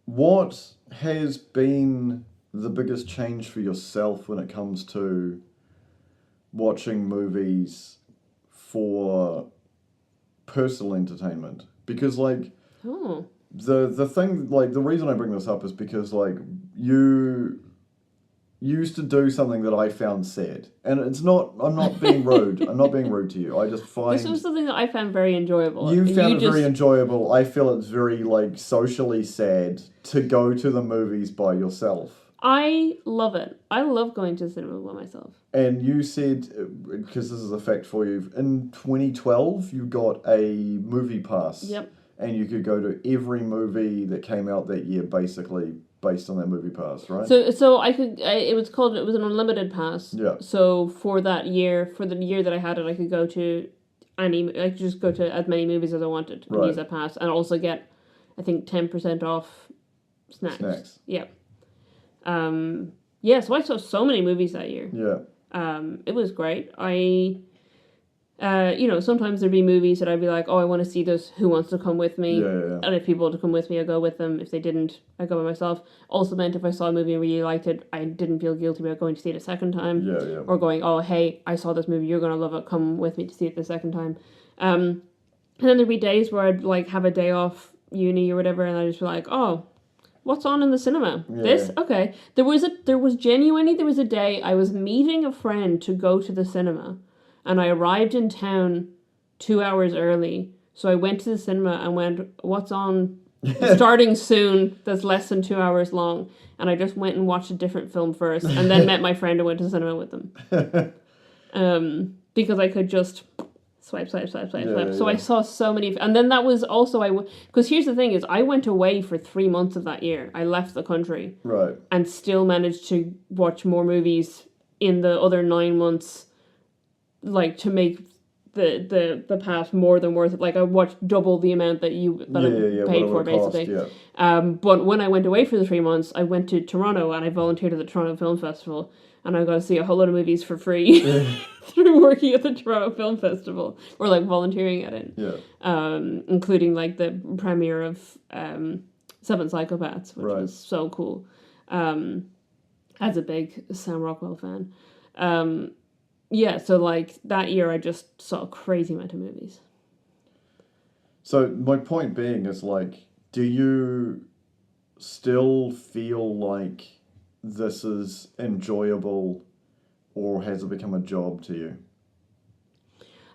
What has been the biggest change for yourself when it comes to watching movies for personal entertainment? Because like the thing, like the reason I bring this up is because like you used to do something that I found sad, and it's not. I'm not being rude. I'm not being rude to you. I just find this was something that I found very enjoyable. You found it very enjoyable. I feel it's very like socially sad to go to the movies by yourself. I love it. I love going to the cinema by myself. And you said, because this is a fact for you, in 2012 you got a movie pass. Yep. And you could go to every movie that came out that year, basically based on that movie pass, right? So I could. It was an unlimited pass. Yeah. So for the year that I had it, I could go to I could just go to as many movies as I wanted and use that pass, and also get, I think, 10% off snacks. Yeah. So I saw so many movies that year. Yeah. It was great. Sometimes there'd be movies that I'd be like, oh, I want to see this. Who wants to come with me? Yeah. And if people want to come with me, I go with them. If they didn't, I go by myself. Also meant if I saw a movie and really liked it, I didn't feel guilty about going to see it a second time. Yeah. Or going, oh, hey, I saw this movie. You're going to love it. Come with me to see it the second time. And then there'd be days where I'd like have a day off uni or whatever, and I'd just be like, oh, what's on in the cinema? Yeah. This? Okay. There was a day I was meeting a friend to go to the cinema, and I arrived in town 2 hours early. So I went to the cinema and went, what's on starting soon that's less than 2 hours long? And I just went and watched a different film first, and then met my friend and went to the cinema with them. Because I could just swipe. So I saw so many, and then that was also because here's the thing is I went away for 3 months of that year. I left the country, right, and still managed to watch more movies in the other 9 months, like to make the pass more than worth it. Like I watched double the amount that I paid for basically. But when I went away for the 3 months, I went to Toronto and I volunteered at the Toronto Film Festival. And I got to see a whole lot of movies for free through working at the Toronto Film Festival or like volunteering at it. Yeah. Including like the premiere of Seven Psychopaths, which was so cool. As a big Sam Rockwell fan. So like that year I just saw a crazy amount of movies. So my point being is like, do you still feel like this is enjoyable, or has it become a job to you?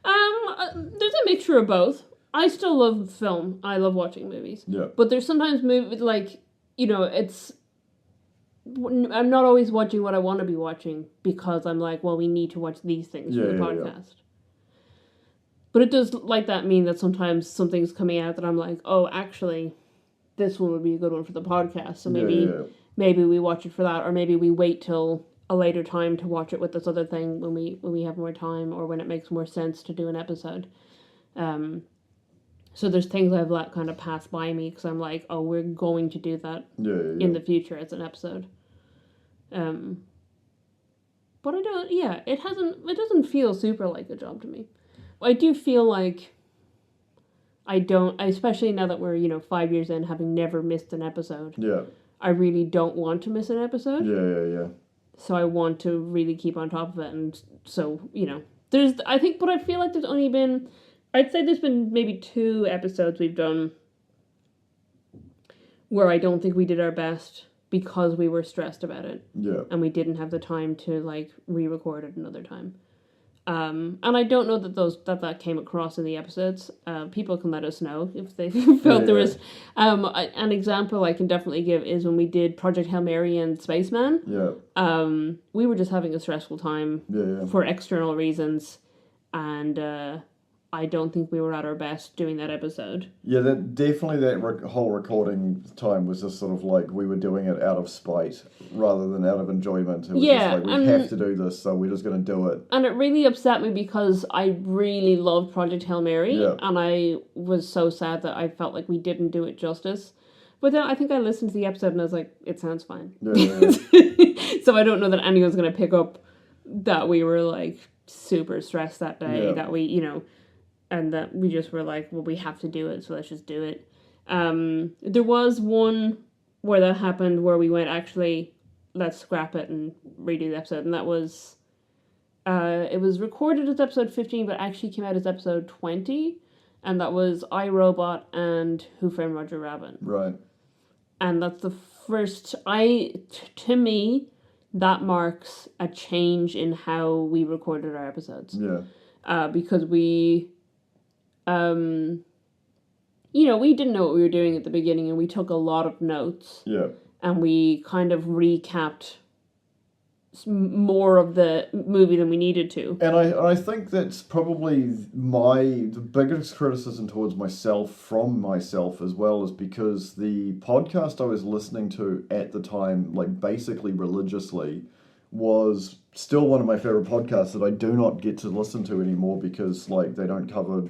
There's a mixture of both. I still love film. I love watching movies. Yeah. But there's sometimes movies like, it's. I'm not always watching what I want to be watching because I'm like, well, we need to watch these things for the podcast. Yeah. But it does like that mean that sometimes something's coming out that I'm like, oh, actually, this one would be a good one for the podcast. So maybe we watch it for that, or maybe we wait till a later time to watch it with this other thing when we have more time, or when it makes more sense to do an episode. So there's things I've let kind of pass by me because I'm like, oh, we're going to do that in the future as an episode. But I don't. Yeah, it doesn't feel super like a job to me. I do feel like I don't, especially now that we're 5 years in, having never missed an episode. Yeah. I really don't want to miss an episode. Yeah. So I want to really keep on top of it, and so I feel like there's only been, I'd say there's been maybe 2 episodes we've done where I don't think we did our best because we were stressed about it. Yeah. And we didn't have the time to, like, re-record it another time. And I don't know that came across in the episodes. People can let us know if they felt there was. An example I can definitely give is when we did Project Hail Mary and Spaceman. Yeah. We were just having a stressful time for external reasons, and I don't think we were at our best doing that episode. Yeah, that whole recording time was just sort of like we were doing it out of spite rather than out of enjoyment. It was just like, we have to do this, so we're just going to do it. And it really upset me because I really loved Project Hail Mary, and I was so sad that I felt like we didn't do it justice. But then I think I listened to the episode and I was like, it sounds fine. Yeah. So I don't know that anyone's going to pick up that we were, like, super stressed that day, that we, you know... And that we just were like, well, we have to do it, so let's just do it. There was one where that happened where we went, actually, let's scrap it and redo the episode. And that was, it was recorded as episode 15, but actually came out as episode 20. And that was iRobot and Who Framed Roger Rabbit. Right. And that's the first, to me, that marks a change in how we recorded our episodes. Yeah. Because we... you know, we didn't know what we were doing at the beginning, and we took a lot of notes. Yeah. And we kind of recapped more of the movie than we needed to. And I think that's probably the biggest criticism towards myself from myself as well, is because the podcast I was listening to at the time, like basically religiously, was still one of my favorite podcasts that I do not get to listen to anymore because, like, they don't cover...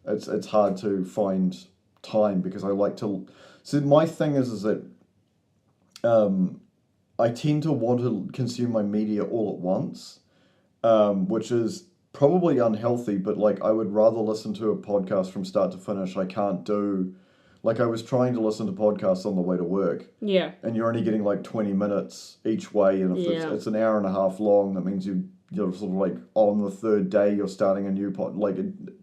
It's hard to find time because I like to... So my thing is that I tend to want to consume my media all at once, which is probably unhealthy, but, like, I would rather listen to a podcast from start to finish. I can't do... Like, I was trying to listen to podcasts on the way to work. Yeah. And you're only getting, like, 20 minutes each way, and if it's an hour and a half long, that means you're sort of like on the third day you're starting a new pod. Like,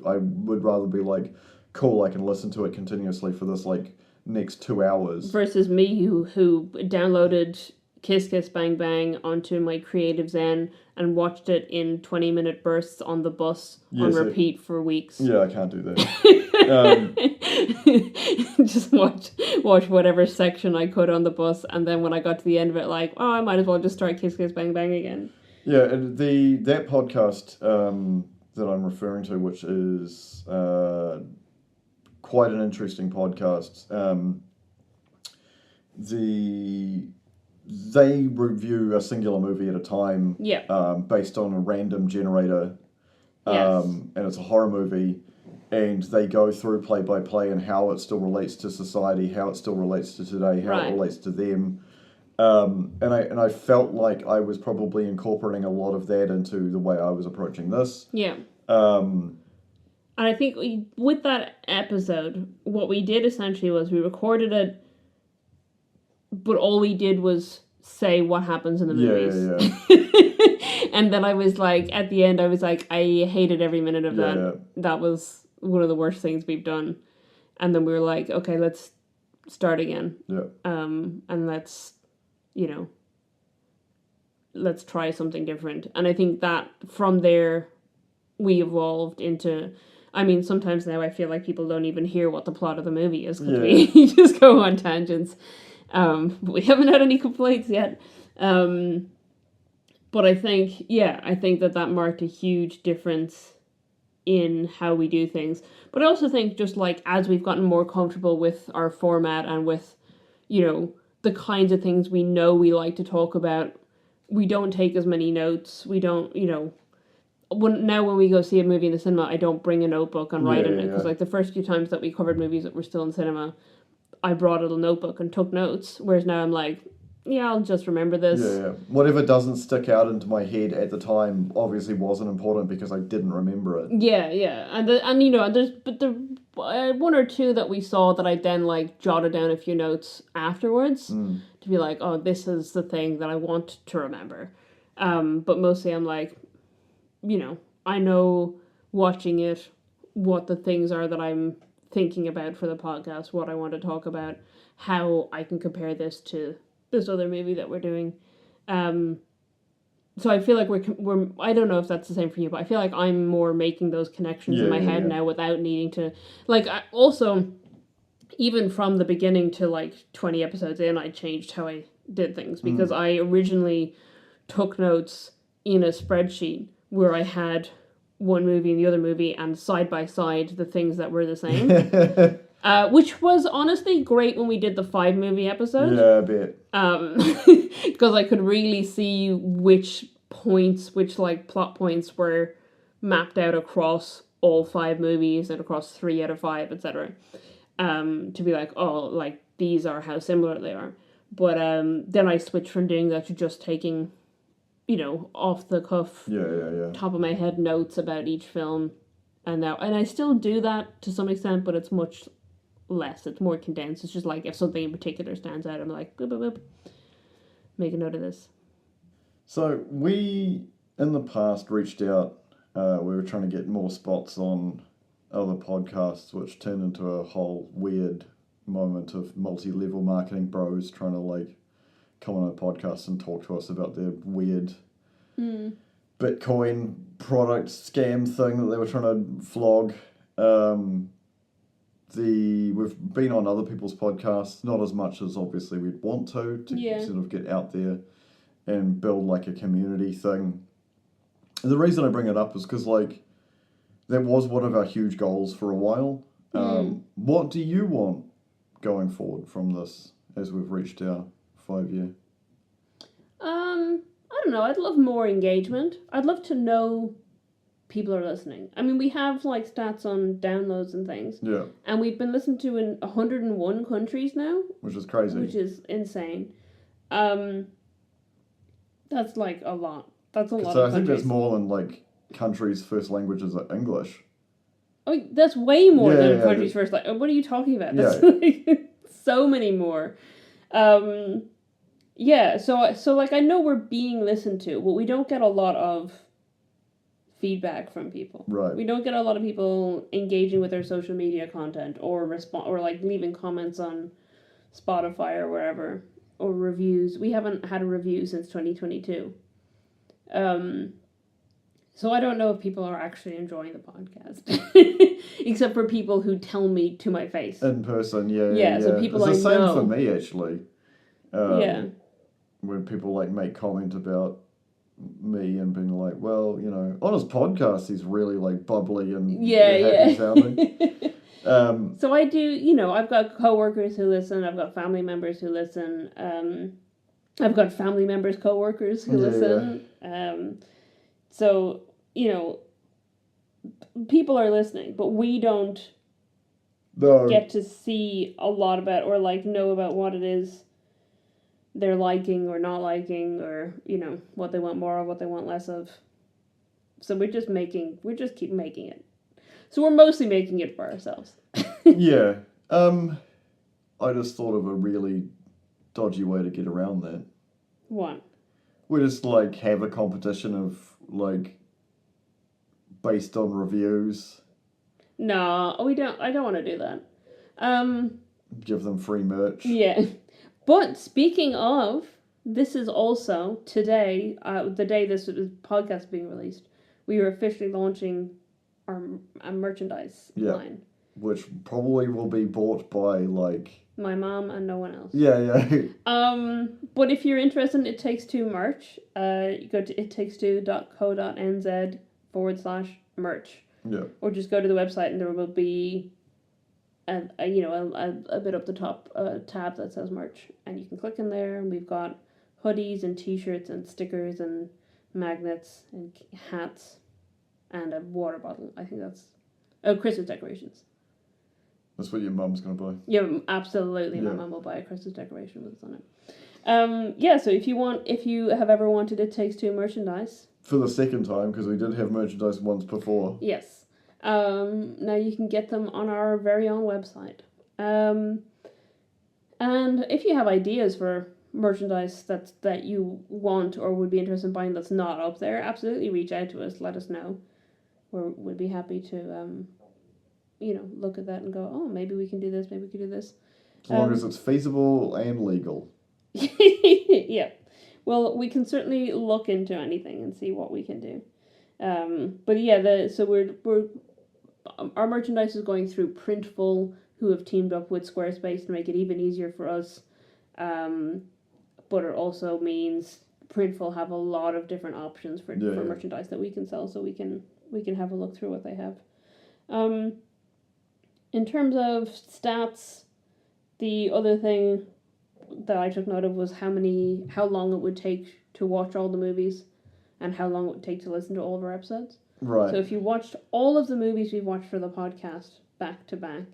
I would rather be like, cool, I can listen to it continuously for this like next 2 hours. Versus me who downloaded Kiss Kiss Bang Bang onto my Creative Zen and watched it in 20-minute bursts on the bus on repeat for weeks. Yeah, I can't do that. Just watch whatever section I could on the bus, and then when I got to the end of it, like, oh, I might as well just start Kiss Kiss Bang Bang again. Yeah, and that podcast that I'm referring to, which is quite an interesting podcast, they review a singular movie at a time, based on a random generator, and it's a horror movie, and they go through play by play and how it still relates to society, how it still relates to today, how it relates to them. And I felt like I was probably incorporating a lot of that into the way I was approaching this. Yeah. And I think with that episode, what we did essentially was we recorded it, but all we did was say what happens in the movies. Yeah. And then I was like, at the end, I was like, I hated every minute of that. Yeah. That was one of the worst things we've done. And then we were like, okay, let's start again. Yeah. And let's try something different. And I think that from there, we evolved into... I mean, sometimes now I feel like people don't even hear what the plot of the movie is because we just go on tangents. We haven't had any complaints yet. But I think that marked a huge difference in how we do things. But I also think just like as we've gotten more comfortable with our format and with, the kinds of things we know we like to talk about, we don't take as many notes. We don't, when we go see a movie in the cinema, I don't bring a notebook and write in it. Because like the first few times that we covered movies that were still in cinema, I brought a little notebook and took notes. Whereas now I'm like, I'll just remember this. Yeah. Whatever doesn't stick out into my head at the time obviously wasn't important because I didn't remember it. Yeah. And there's one or two that we saw that I then like jotted down a few notes afterwards to be like, oh, this is the thing that I want to remember. But mostly I'm like, I know watching it what the things are that I'm thinking about for the podcast, what I want to talk about, how I can compare this to this other movie that we're doing. So I feel like we're I don't know if that's the same for you, but I feel like I'm more making those connections in my head now without needing to, like, also, even from the beginning to like 20 episodes in, I changed how I did things, because I originally took notes in a spreadsheet where I had one movie and the other movie, and side by side the things that were the same. Which was honestly great when we did the 5-movie episode. Yeah, a bit. Because I could really see which like plot points were mapped out across all 5 movies and across 3 out of 5, etc. To be like, oh, like these are how similar they are. But then I switched from doing that to just taking, off the cuff, top of my head notes about each film, and I still do that to some extent, but it's much less. It's more condensed. It's just like if something in particular stands out, I'm like, boop, boop, boop, make a note of this. So we, in the past, reached out. We were trying to get more spots on other podcasts, which turned into a whole weird moment of multi-level marketing bros trying to like come on a podcast and talk to us about their weird Bitcoin product scam thing that they were trying to flog. We've been on other people's podcasts, not as much as obviously we'd want to sort of get out there and build like a community thing. And the reason I bring it up is because like that was one of our huge goals for a while. What do you want going forward from this as we've reached our 5-year? I don't know. I'd love more engagement. I'd love to know people are listening. I mean, we have like stats on downloads and things. Yeah. And we've been listened to in 101 countries now. Which is crazy. Which is insane. That's like a lot. That's a lot of countries. So I think that's more than like countries' first languages are English. Oh, that's way more than countries' first language. What are you talking about? That's like so many more. So like I know we're being listened to, but we don't get a lot of feedback from people. Right. We don't get a lot of people engaging with our social media content or like leaving comments on Spotify or wherever, or reviews. We haven't had a review since 2022. So I don't know if people are actually enjoying the podcast, except for people who tell me to my face in person. Yeah. So people it's the same for me actually. When people like make comment about me and being like, well, on his podcast he's really like bubbly and happy sounding. So I do, I've got coworkers who listen, I've got family members who listen, I've got family members, coworkers who listen. So, people are listening, but we don't get to see a lot about or like know about what it is they're liking or not liking, or what they want more of, what they want less of. So we just keep making it. So we're mostly making it for ourselves. Yeah. I just thought of a really dodgy way to get around that. What? We just like have a competition of like based on reviews. No, we don't. I don't want to do that. Give them free merch. Yeah. But speaking of, this is also today, the day this podcast is being released, we are officially launching our merchandise line. Which probably will be bought by like my mom and no one else. Yeah. But if you're interested in It Takes Two merch, you go to ittakes2.co.nz/merch. Yeah. Or just go to the website and there will be a bit up the top tab that says merch, and you can click in there, and we've got hoodies and t-shirts and stickers and magnets and hats and a water bottle. I think that's Christmas decorations. That's what your mum's gonna buy. Yeah, absolutely. Yeah. My mum will buy a Christmas decoration with us on it. So if you have ever wanted It Takes Two merchandise for the second time, because we did have merchandise once before. Yes. Now you can get them on our very own website. And if you have ideas for merchandise that you want or would be interested in buying that's not up there, absolutely reach out to us. Let us know. We'd be happy to look at that and go, oh, maybe we can do this, maybe we can do this. As long as it's feasible and legal. Yeah. Well, we can certainly look into anything and see what we can do. But yeah, so we're our merchandise is going through Printful, who have teamed up with Squarespace to make it even easier for us. But it also means Printful have a lot of different options for merchandise that we can sell, so we can have a look through what they have. In terms of stats, the other thing that I took note of was how long it would take to watch all the movies and how long it would take to listen to all of our episodes. Right. So if you watched all of the movies we've watched for the podcast back to back,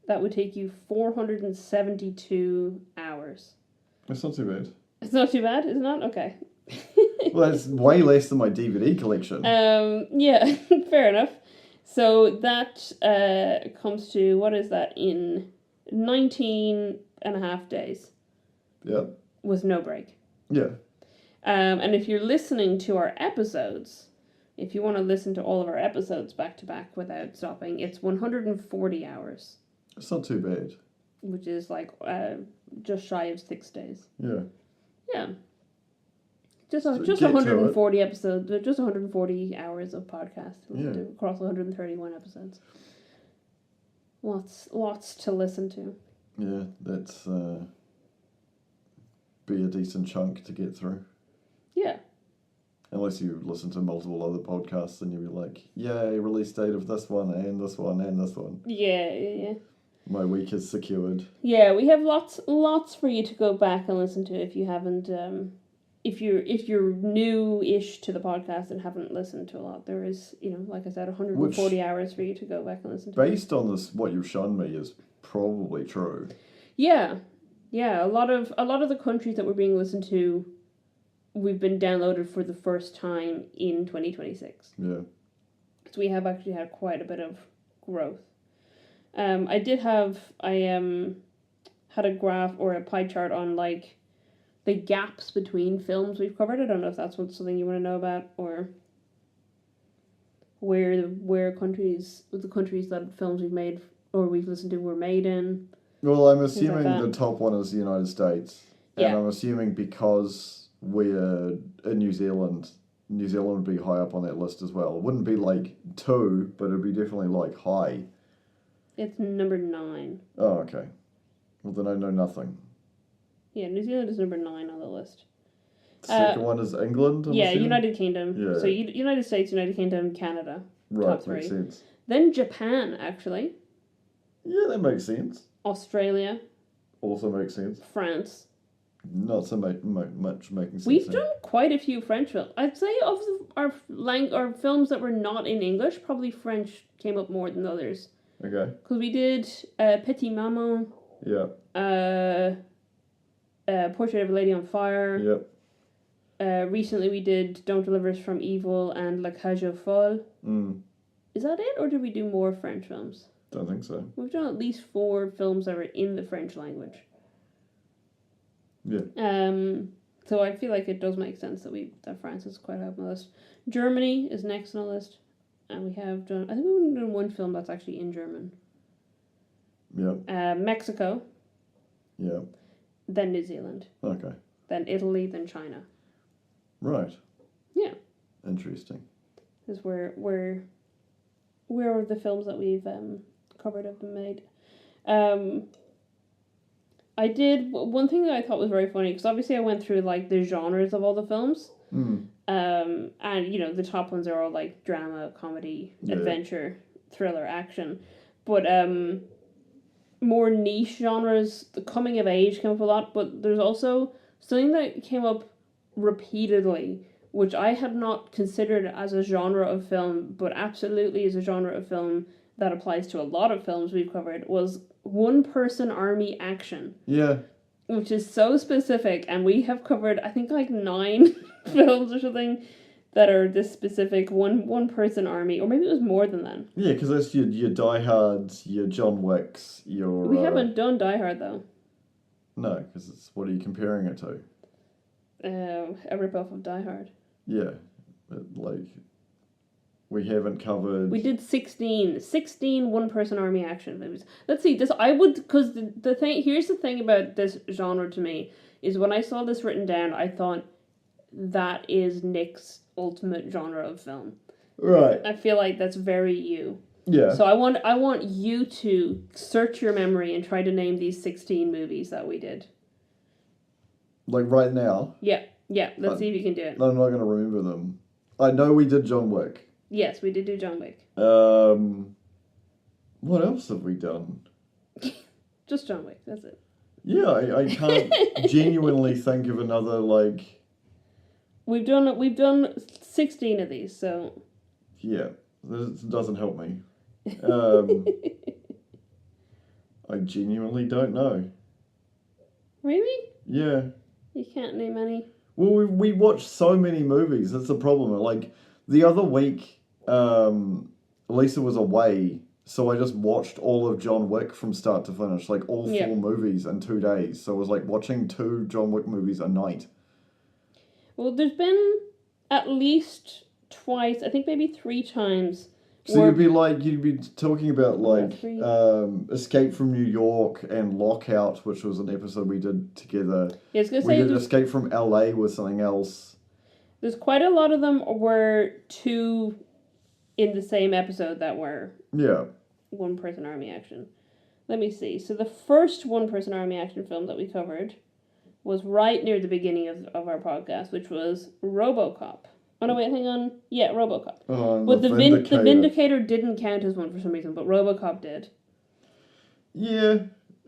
that would take you 472 hours. That's not too bad. It's not too bad, is it not? Okay. Well, it's way less than my DVD collection. Yeah, fair enough. So that comes to, what is that, in 19 and a half days. Yeah. With no break. Yeah. And if you're listening to our episodes, if you want to listen to all of our episodes back to back without stopping, it's 140 hours. It's not too bad. Which is like just shy of 6 days. Yeah. Yeah. Just 140 episodes, just 140 hours of podcast across 131 episodes. Lots to listen to. Yeah, that's be a decent chunk to get through. Yeah. Unless you listen to multiple other podcasts and you'll be like, yay, release date of this one and this one and this one. Yeah. My week is secured. Yeah, we have lots for you to go back and listen to if you haven't. If you're new-ish to the podcast and haven't listened to a lot, there is, like I said, 140 hours for you to go back and listen to. Based on this, what you've shown me is probably true. Yeah. A lot of the countries that were being listened to, we've been downloaded for the first time in 2026. Yeah. So we have actually had quite a bit of growth. I had a graph or a pie chart on like the gaps between films we've covered. I don't know if that's something you want to know about, or where the countries that films we've made or we've listened to were made in. Well, I'm assuming the top one is the United States. And I'm assuming because we're in New Zealand would be high up on that list as well. It wouldn't be like 2, but it'd be definitely like high. It's number 9. Oh, okay. Well, then I know nothing. Yeah, New Zealand is number 9 on the list. The second one is England, I'm assuming? United Kingdom. Yeah. So United States, United Kingdom, Canada. Right, top 3. Makes sense. Then Japan, actually. Yeah, that makes sense. Australia. Also makes sense. France. Not so much making sense. We've done quite a few French films. I'd say of our films that were not in English, probably French came up more than others. Okay. Because we did Petit Maman. Yeah. Portrait of a Lady on Fire. Yep. Recently we did Don't Deliver Us from Evil and La Cage aux Folles. Is that it, or did we do more French films? Don't think so. We've done at least 4 films that were in the French language. Yeah. So I feel like it does make sense that France is quite high up on the list. Germany is next on the list, and we have done. I think we've done one film that's actually in German. Yeah. Mexico. Yeah. Then New Zealand. Okay. Then Italy. Then China. Right. Yeah. Interesting. Is where the films that we've covered have been made. I did one thing that I thought was very funny, because obviously I went through like the genres of all the films. And the top ones are all like drama, comedy, adventure, thriller, action. But more niche genres, the coming of age came up a lot, but there's also something that came up repeatedly, which I had not considered as a genre of film, but absolutely is a genre of film that applies to a lot of films we've covered, was one-person army action. Yeah. Which is so specific, and we have covered, I think, like 9 films or something that are this specific one-person army, or maybe it was more than that. Yeah, because that's your Die Hards, your John Wicks, your... We haven't done Die Hard, though. No, because it's... What are you comparing it to? A rip-off of Die Hard. Yeah. Like... We haven't covered. We did 16 one-person army action movies. Let's see, this, I would, because the thing, here's the thing about this genre to me, is when I saw this written down, I thought, that is Nick's ultimate genre of film. Right. I feel like that's very you. Yeah. So I want you to search your memory and try to name these 16 movies that we did. Like right now? Yeah, let's see if you can do it. I'm not going to remember them. I know we did John Wick. Yes, we did do John Wick. What else have we done? Just John Wick, that's it. Yeah, I can't genuinely think of another, like... We've done 16 of these, so... Yeah, this doesn't help me. I genuinely don't know. Really? Yeah. You can't name any? Well, we watched so many movies, that's the problem. Like, the other week, Lisa was away, so I just watched all of John Wick from start to finish, like all 4 movies in 2 days. So it was like watching 2 John Wick movies a night. Well, there's been at least twice, I think maybe 3 times. So you'd be talking about like Escape from New York and Lockout, which was an episode we did together. Yeah, I was gonna we say did Escape from LA with something else. There's quite a lot of them were 2 in the same episode that were one-person army action. Let me see. So the first one-person army action film that we covered was right near the beginning of our podcast, which was RoboCop. Oh no, wait, hang on. Yeah, RoboCop. But the Vindicator didn't count as one for some reason, but RoboCop did. Yeah,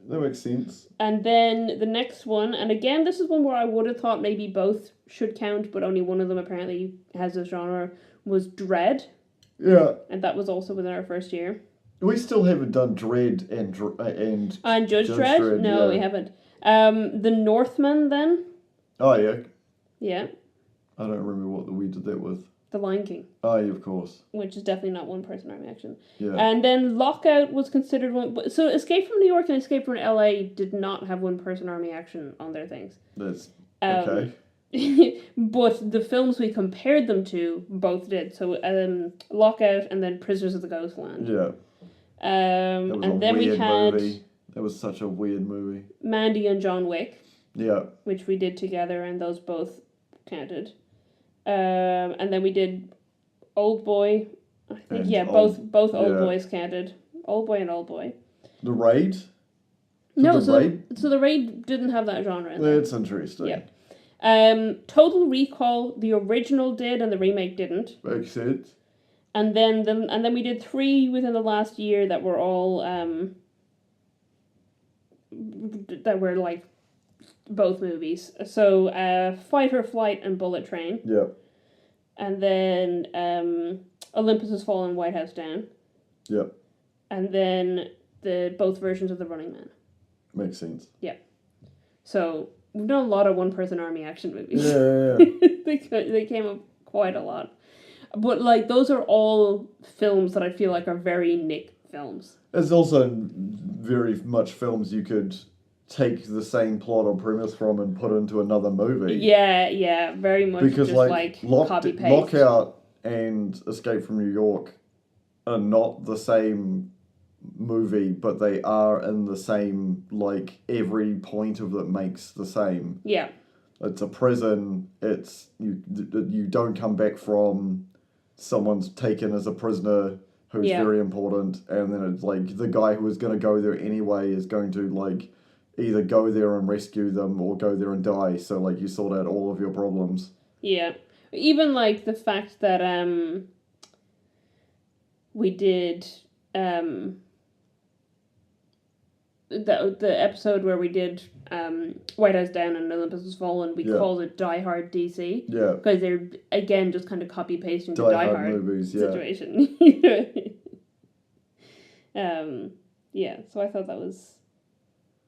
that makes sense. And then the next one, and again, this is one where I would have thought maybe both should count, but only one of them apparently has this genre, was Dredd. Yeah. And that was also within our first year. We still haven't done Dredd and Judge Dredd? No, we haven't. The Northman, then? Oh, yeah. Yeah. I don't remember what we did that with. The Lion King. Oh, yeah, of course. Which is definitely not one-person army action. Yeah. And then Lockout was considered one... So Escape from New York and Escape from LA did not have one-person army action on their things. That's... okay. But the films we compared them to both did. So Lockout and then Prisoners of the Ghostland. Yeah. And then we had... movie. That was such a weird movie. Mandy and John Wick. Yeah. Which we did together, and those both counted. And then we did Old Boy. I think, both Old Boys counted. Old Boy and Old Boy. The Raid? So the Raid didn't have that genre in there. That's interesting. Yeah. Total Recall, the original did and the remake didn't. Makes sense. And then we did 3 within the last year that were all that were like both movies. So Fight or Flight and Bullet Train. Yeah. And then Olympus Has Fallen, White House Down. Yeah. And then both versions of The Running Man. Makes sense. Yeah. So we've done a lot of one-person army action movies. Yeah. They came up quite a lot. But like those are all films that I feel like are very Nick films. It's also very much films you could take the same plot or premise from and put into another movie. Yeah, very much because just like copy paste. Lockout and Escape from New York are not the same movie, but they are in the same, like, every point of it makes the same. Yeah. It's a prison, it's, you don't come back from, someone's taken as a prisoner who's very important, and then it's like, the guy who was going to go there anyway is going to, like, either go there and rescue them or go there and die, so, like, you sort out all of your problems. Yeah. Even, like, the fact that, we did, the episode where we did White House Down and Olympus Has Fallen, we called it Die Hard DC. Yeah. Because they're, again, just kind of copy-pasting the Die Hard movies, situation. Yeah, so I thought that was...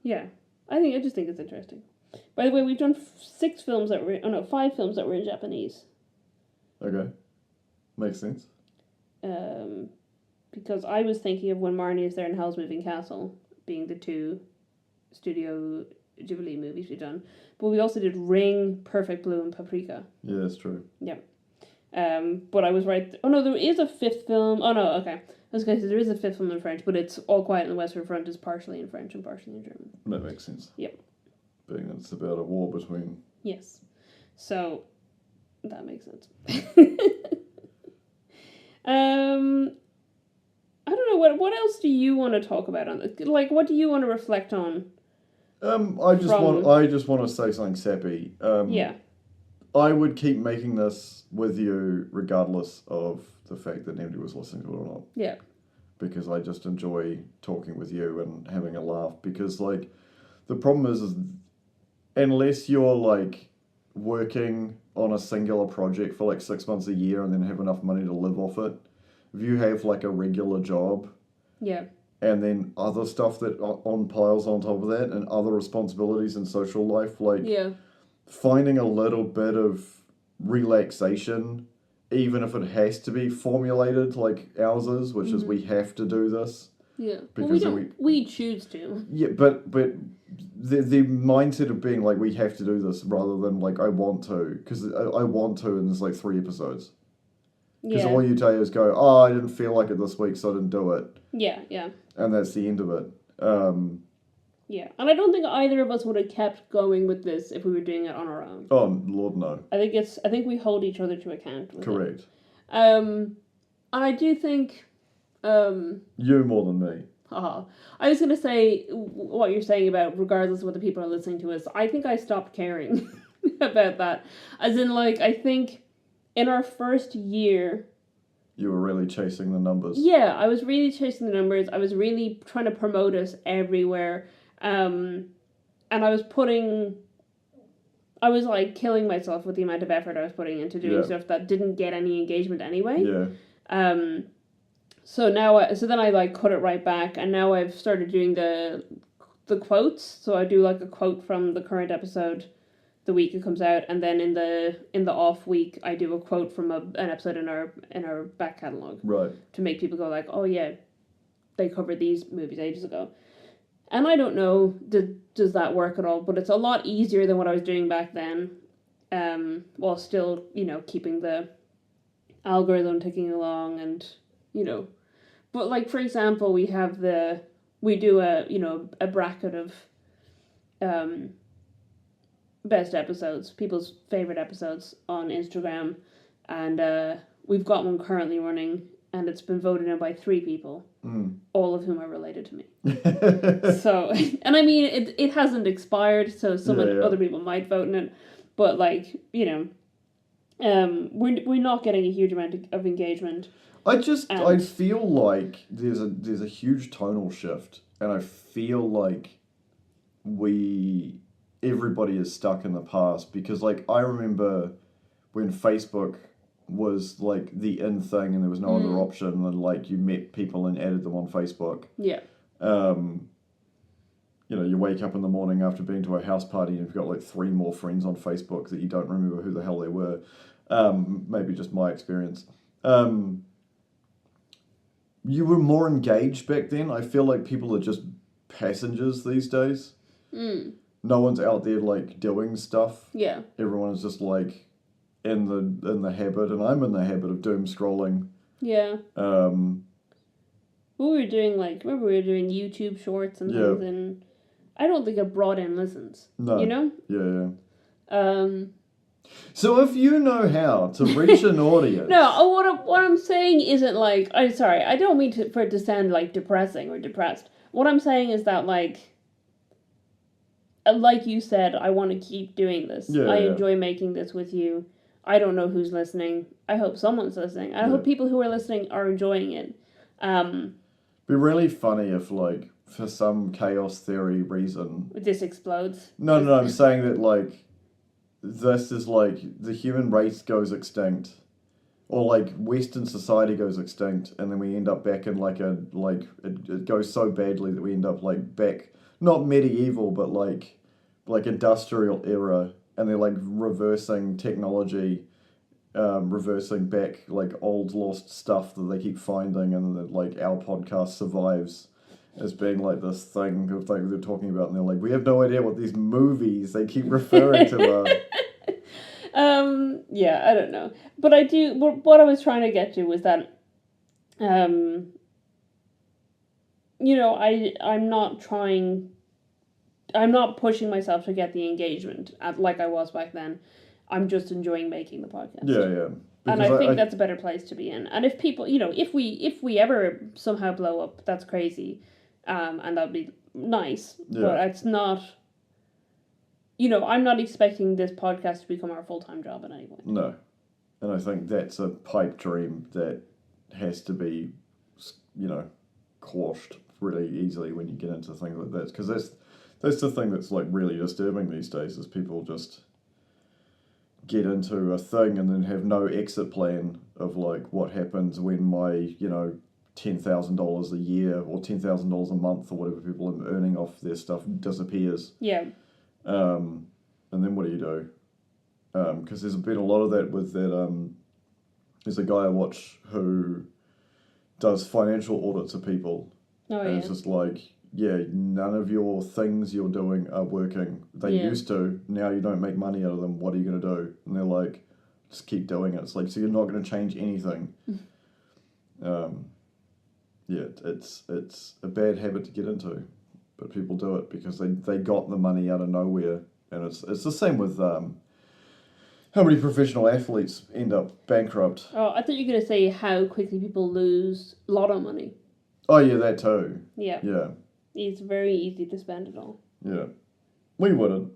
Yeah. I just think it's interesting. By the way, we've done 5 films that were in Japanese. Okay. Makes sense. Because I was thinking of When Marnie Is There in Howl's Moving Castle being the 2 Studio Ghibli movies we've done. But we also did Ring, Perfect Blue, and Paprika. Yeah, that's true. Yep. But I was right. Oh no, there is a fifth film. Oh no, okay. I was going to say there is a fifth film in French, but it's All Quiet on the Western Front is partially in French and partially in German. That makes sense. Yep. Being that it's about a war between. Yes. So that makes sense. I don't know what else do you want to talk about on this? Like, what do you want to reflect on? I just want to say something sappy. Yeah. I would keep making this with you regardless of the fact that anybody was listening to it or not. Yeah. Because I just enjoy talking with you and having a laugh. Because, like, the problem is unless you're, like, working on a singular project for, like, 6 months a year and then have enough money to live off it, if you have, like, a regular job... Yeah. And then other stuff that on piles on top of that and other responsibilities in social life, like... Yeah. Finding a little bit of relaxation, even if it has to be formulated like ours is, which is we have to do this. Yeah, because we choose to. Yeah, but the mindset of being like we have to do this rather than like I want to, because I want to, and there's like 3 episodes. Because all you do is go, oh, I didn't feel like it this week, so I didn't do it. Yeah, yeah. And that's the end of it. Yeah, and I don't think either of us would have kept going with this if we were doing it on our own. Oh, Lord, no. I think we hold each other to account. Correct. And I do think... you more than me. I was going to say what you're saying about regardless of what the people are listening to us, I think I stopped caring about that. As in, like, I think in our first year... You were really chasing the numbers. Yeah, I was really chasing the numbers. I was really trying to promote us everywhere. And I was like killing myself with the amount of effort I was putting into doing stuff that didn't get any engagement anyway. Yeah. So then I like cut it right back, and now I've started doing the quotes. So I do like a quote from the current episode the week it comes out, and then in the off week I do a quote from an episode in our back catalogue. Right. To make people go like, oh yeah, they covered these movies ages ago. And I don't know, does that work at all? But it's a lot easier than what I was doing back then, while still, keeping the algorithm ticking along and, But, like, for example, we do a bracket of best episodes, people's favourite episodes on Instagram. And we've got one currently running, and it's been voted in by 3 people, all of whom are related to me. So, and I mean, it hasn't expired, so other people might vote in it, but like, we're not getting a huge amount of engagement. I feel like there's a huge tonal shift, and I feel like everybody is stuck in the past, because like I remember when Facebook was like the in thing and there was no other option, and like you met people and added them on Facebook. Yeah. You wake up in the morning after being to a house party and you've got like 3 more friends on Facebook that you don't remember who the hell they were. Maybe just my experience. You were more engaged back then. I feel like people are just passengers these days. No one's out there like doing stuff. Yeah. Everyone is just like in the habit, and I'm in the habit of doom scrolling. Yeah. We were doing remember we were doing YouTube shorts and things, and I don't think it brought in listens. No. Yeah. So if you know how to reach an audience... No, what I'm saying isn't like... I'm sorry, I don't mean for it to sound like depressing or depressed. What I'm saying is that like you said, I want to keep doing this. I enjoy making this with you. I don't know who's listening. I hope someone's listening. I hope people who are listening are enjoying it. Be really funny if, like, for some chaos theory reason... This explodes. No, I'm saying that, like, this is, like, the human race goes extinct. Or, like, Western society goes extinct, and then we end up back in, like, it goes so badly that we end up, like, back... Not medieval, but, like industrial era, and they're, like, reversing technology... reversing back like old lost stuff that they keep finding, and that like our podcast survives as being like this thing of like they're talking about, and they're like, we have no idea what these movies they keep referring to are. Yeah, I don't know. But I do, what I was trying to get to was that, you know, I'm not pushing myself to get the engagement like I was back then. I'm just enjoying making the podcast. Yeah. Because and I think that's a better place to be in. And if people, you know, if we ever somehow blow up, that's crazy. And that'd be nice. Yeah. But it's not, you know, I'm not expecting this podcast to become our full-time job in any way. No. And I think that's a pipe dream that has to be, you know, quashed really easily when you get into things like that. Because that's the thing that's like really disturbing these days is people just get into a thing and then have no exit plan of like what happens when my, you know, $10,000 a year or $10,000 a month or whatever people are earning off their stuff disappears. Yeah. And then what do you do? Because there's been a lot of that with that. There's a guy I watch who does financial audits of people. Oh, and it's just like, yeah, none of your things you're doing are working. They used to. Now you don't make money out of them. What are you going to do? And they're like, just keep doing it. It's like, so you're not going to change anything. Yeah, it's a bad habit to get into. But people do it because they got the money out of nowhere. And it's the same with how many professional athletes end up bankrupt. Oh, I thought you were going to say how quickly people lose lotto money. Oh, yeah, that too. Yeah. Yeah. It's very easy to spend it all. Yeah. We wouldn't.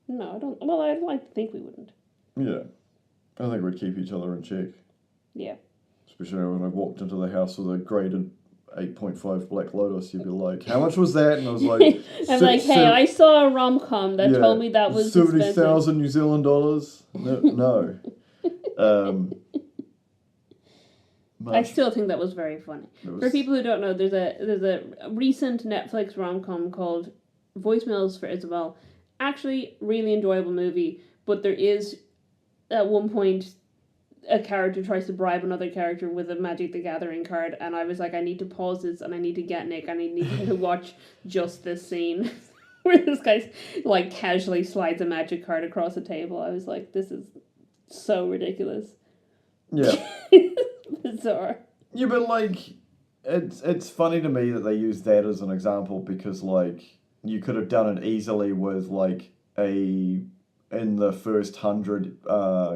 No, I don't. Well, I'd like to think we wouldn't. Yeah. I think we'd keep each other in check. Yeah. Especially when I walked into the house with a graded 8.5 Black Lotus, you'd be like, how much was that? And I was like... I'm like, hey, I saw a rom-com that told me that was 70,000 New Zealand dollars? No. I still think that was very funny. For people who don't know, there's a recent Netflix rom-com called Voicemails for Isabel. Actually, really enjoyable movie, but there is, at one point, a character tries to bribe another character with a Magic the Gathering card, and I was like, I need to pause this, and I need to get Nick, and I need him to watch just this scene, where this guy, like, casually slides a Magic card across a table. I was like, this is so ridiculous. Yeah. Bizarre. Yeah, but like, it's funny to me that they use that as an example because like you could have done it easily with like in the first 100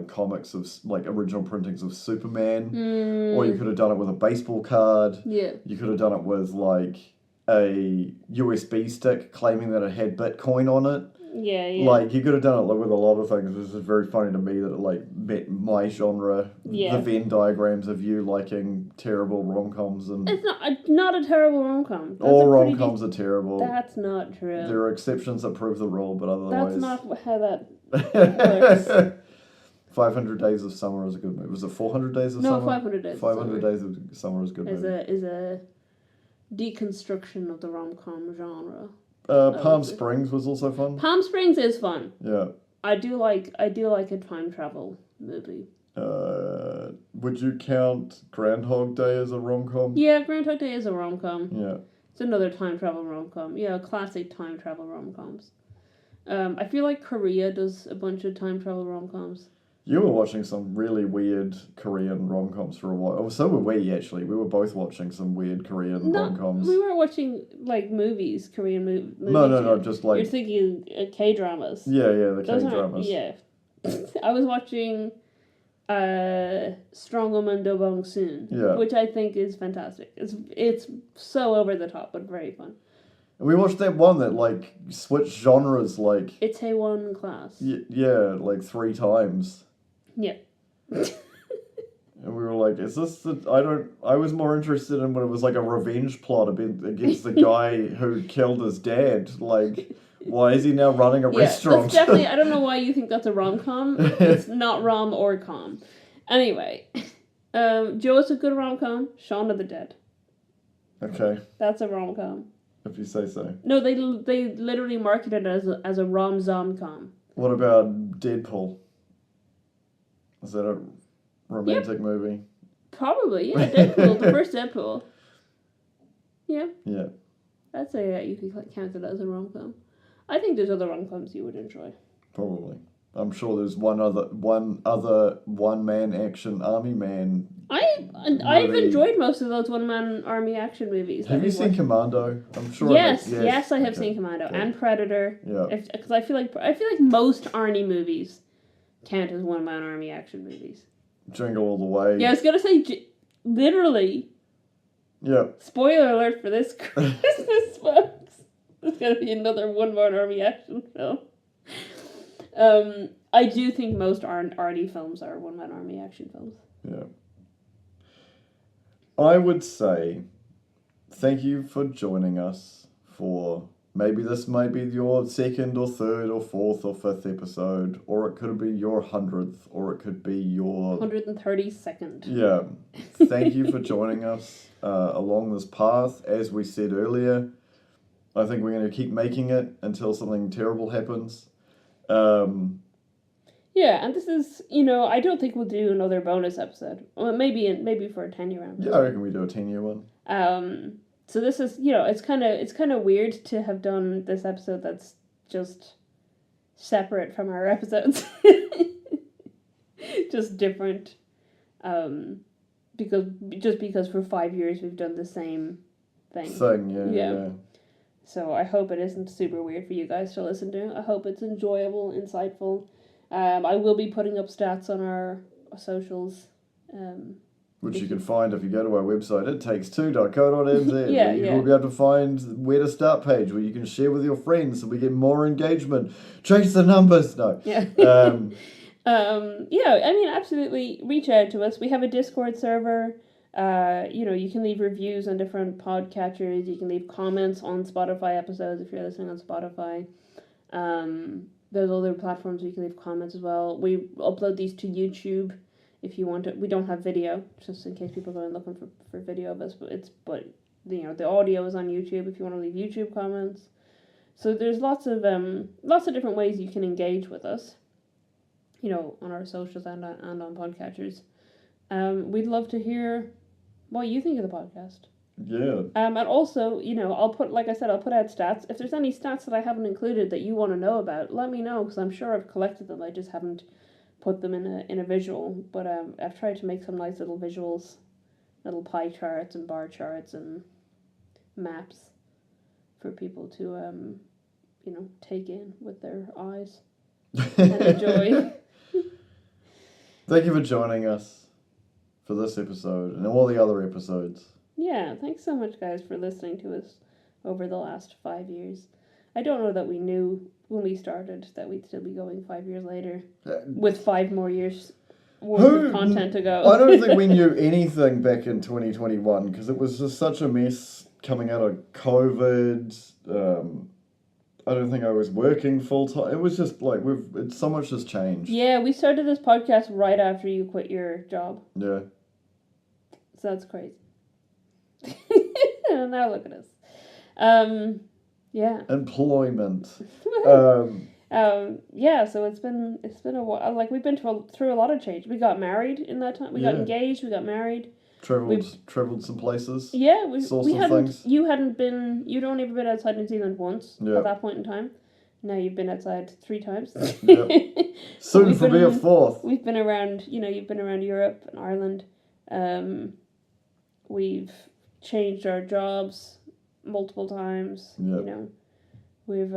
comics of like original printings of Superman, or you could have done it with a baseball card. Yeah. You could have done it with like a USB stick claiming that it had Bitcoin on it. Yeah. Like, you could have done it with a lot of things. It's just very funny to me that it, like, met my genre. Yeah. The Venn diagrams of you liking terrible rom-coms. And it's not a terrible rom-com. All rom-coms are terrible. That's not true. There are exceptions that prove the rule, but otherwise... That's not how that works. 500 Days of Summer is a good movie. Was it 400 Days of Summer? No, 500 Days 500 Days of Summer is a good movie. Is a deconstruction of the rom-com genre. Palm Springs was also fun. Palm Springs is fun. Yeah. I do like a time travel movie. Would you count Groundhog Day as a rom-com? Yeah, Groundhog Day is a rom-com. Yeah. It's another time travel rom-com. Yeah, classic time travel rom-coms. I feel like Korea does a bunch of time travel rom-coms. You were watching some really weird Korean rom-coms for a while. Oh, so were we, actually. We were both watching some weird Korean rom-coms. We weren't watching, like, movies, Korean movies. No, just like... You're thinking K-dramas. Yeah, the K-dramas. Yeah. I was watching Strong Woman Do Bong Soon, which I think is fantastic. It's so over the top, but very fun. And we watched that one that, like, switched genres, like... It's A1 Class. Yeah, like 3 times. Yeah. And we were like, is this I was more interested in when it was like a revenge plot against the guy who killed his dad. Like, why is he now running a restaurant? That's definitely, I don't know why you think that's a rom-com. It's not rom or com. Anyway, Joe is a good rom-com. Shaun of the Dead. Okay. That's a rom-com. If you say so. No, they literally marketed it as a rom-zom-com. What about Deadpool? Is that a romantic movie? Probably, yeah. Deadpool, the first Deadpool. Yeah. Yeah. I'd say you could count it as a rom-com. I think there's other rom-coms you would enjoy. Probably. I'm sure there's one other one-man action army man. I've enjoyed most of those one-man army action movies. Have you seen Commando? I'm sure. Yes, I have seen Commando and Predator. Yeah. Because I feel like most Arnie movies count as one-man army action movies. Jingle All the Way. Yeah, I was gonna say literally. Yeah. Spoiler alert for this Christmas, folks. There's gonna be another one-man army action film. I do think most Arnie films are one-man army action films. Yeah. I would say thank you for joining us for maybe this might be your second or third or fourth or fifth episode, or it could be your 100th, or it could be your 132nd. Yeah. Thank you for joining us along this path. As we said earlier, I think we're going to keep making it until something terrible happens. Yeah, and this is, I don't think we'll do another bonus episode. Well, maybe for a 10-year episode. Yeah, I reckon we do a 10-year one. So this is, it's kind of weird to have done this episode that's just separate from our episodes. Just different. Because for 5 years we've done the same thing. Yeah. So I hope it isn't super weird for you guys to listen to. I hope it's enjoyable, insightful. I will be putting up stats on our socials. Which you can find if you go to our website, ittakes2.co.nz. Yeah. You will be able to find where to start page where you can share with your friends so we get more engagement. Chase the numbers. No. Yeah. Absolutely reach out to us. We have a Discord server. You can leave reviews on different podcatchers. You can leave comments on Spotify episodes if you're listening on Spotify. There's other platforms where you can leave comments as well. We upload these to YouTube if you want to. We don't have video, just in case people are going looking for video of us. But the audio is on YouTube if you want to leave YouTube comments. So there's lots of different ways you can engage with us. On our socials and on podcatchers. We'd love to hear what you think of the podcast. Yeah. And also, I'll put out stats. If there's any stats that I haven't included that you want to know about, let me know, because I'm sure I've collected them. I just haven't put them in a visual. But I've tried to make some nice little visuals, little pie charts and bar charts and maps for people to, take in with their eyes and enjoy. Thank you for joining us for this episode and all the other episodes. Yeah, thanks so much, guys, for listening to us over the last 5 years. I don't know that we knew when we started that we'd still be going 5 years later with 5 more years worth of content to go. I don't think we knew anything back in 2021 because it was just such a mess coming out of COVID. I don't think I was working full time. It was just like so much has changed. Yeah, we started this podcast right after you quit your job. Yeah. So that's crazy. Now look at us. Yeah. Employment. Yeah. So it's been a while. Like we've been through a lot of change. We got married in that time. We got engaged. We got married. Traveled some places. Yeah, you'd only ever been outside New Zealand once at that point in time. Now you've been outside 3 times. Soon for me a 4th. We've been around, you've been around Europe and Ireland. We've changed our jobs multiple times. Yep. We've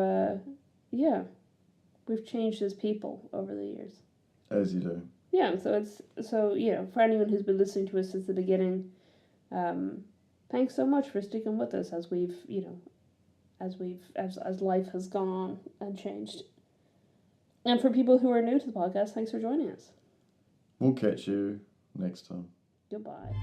changed as people over the years. As you do. Yeah, so for anyone who's been listening to us since the beginning, thanks so much for sticking with us as as life has gone on and changed. And for people who are new to the podcast, thanks for joining us. We'll catch you next time. Goodbye.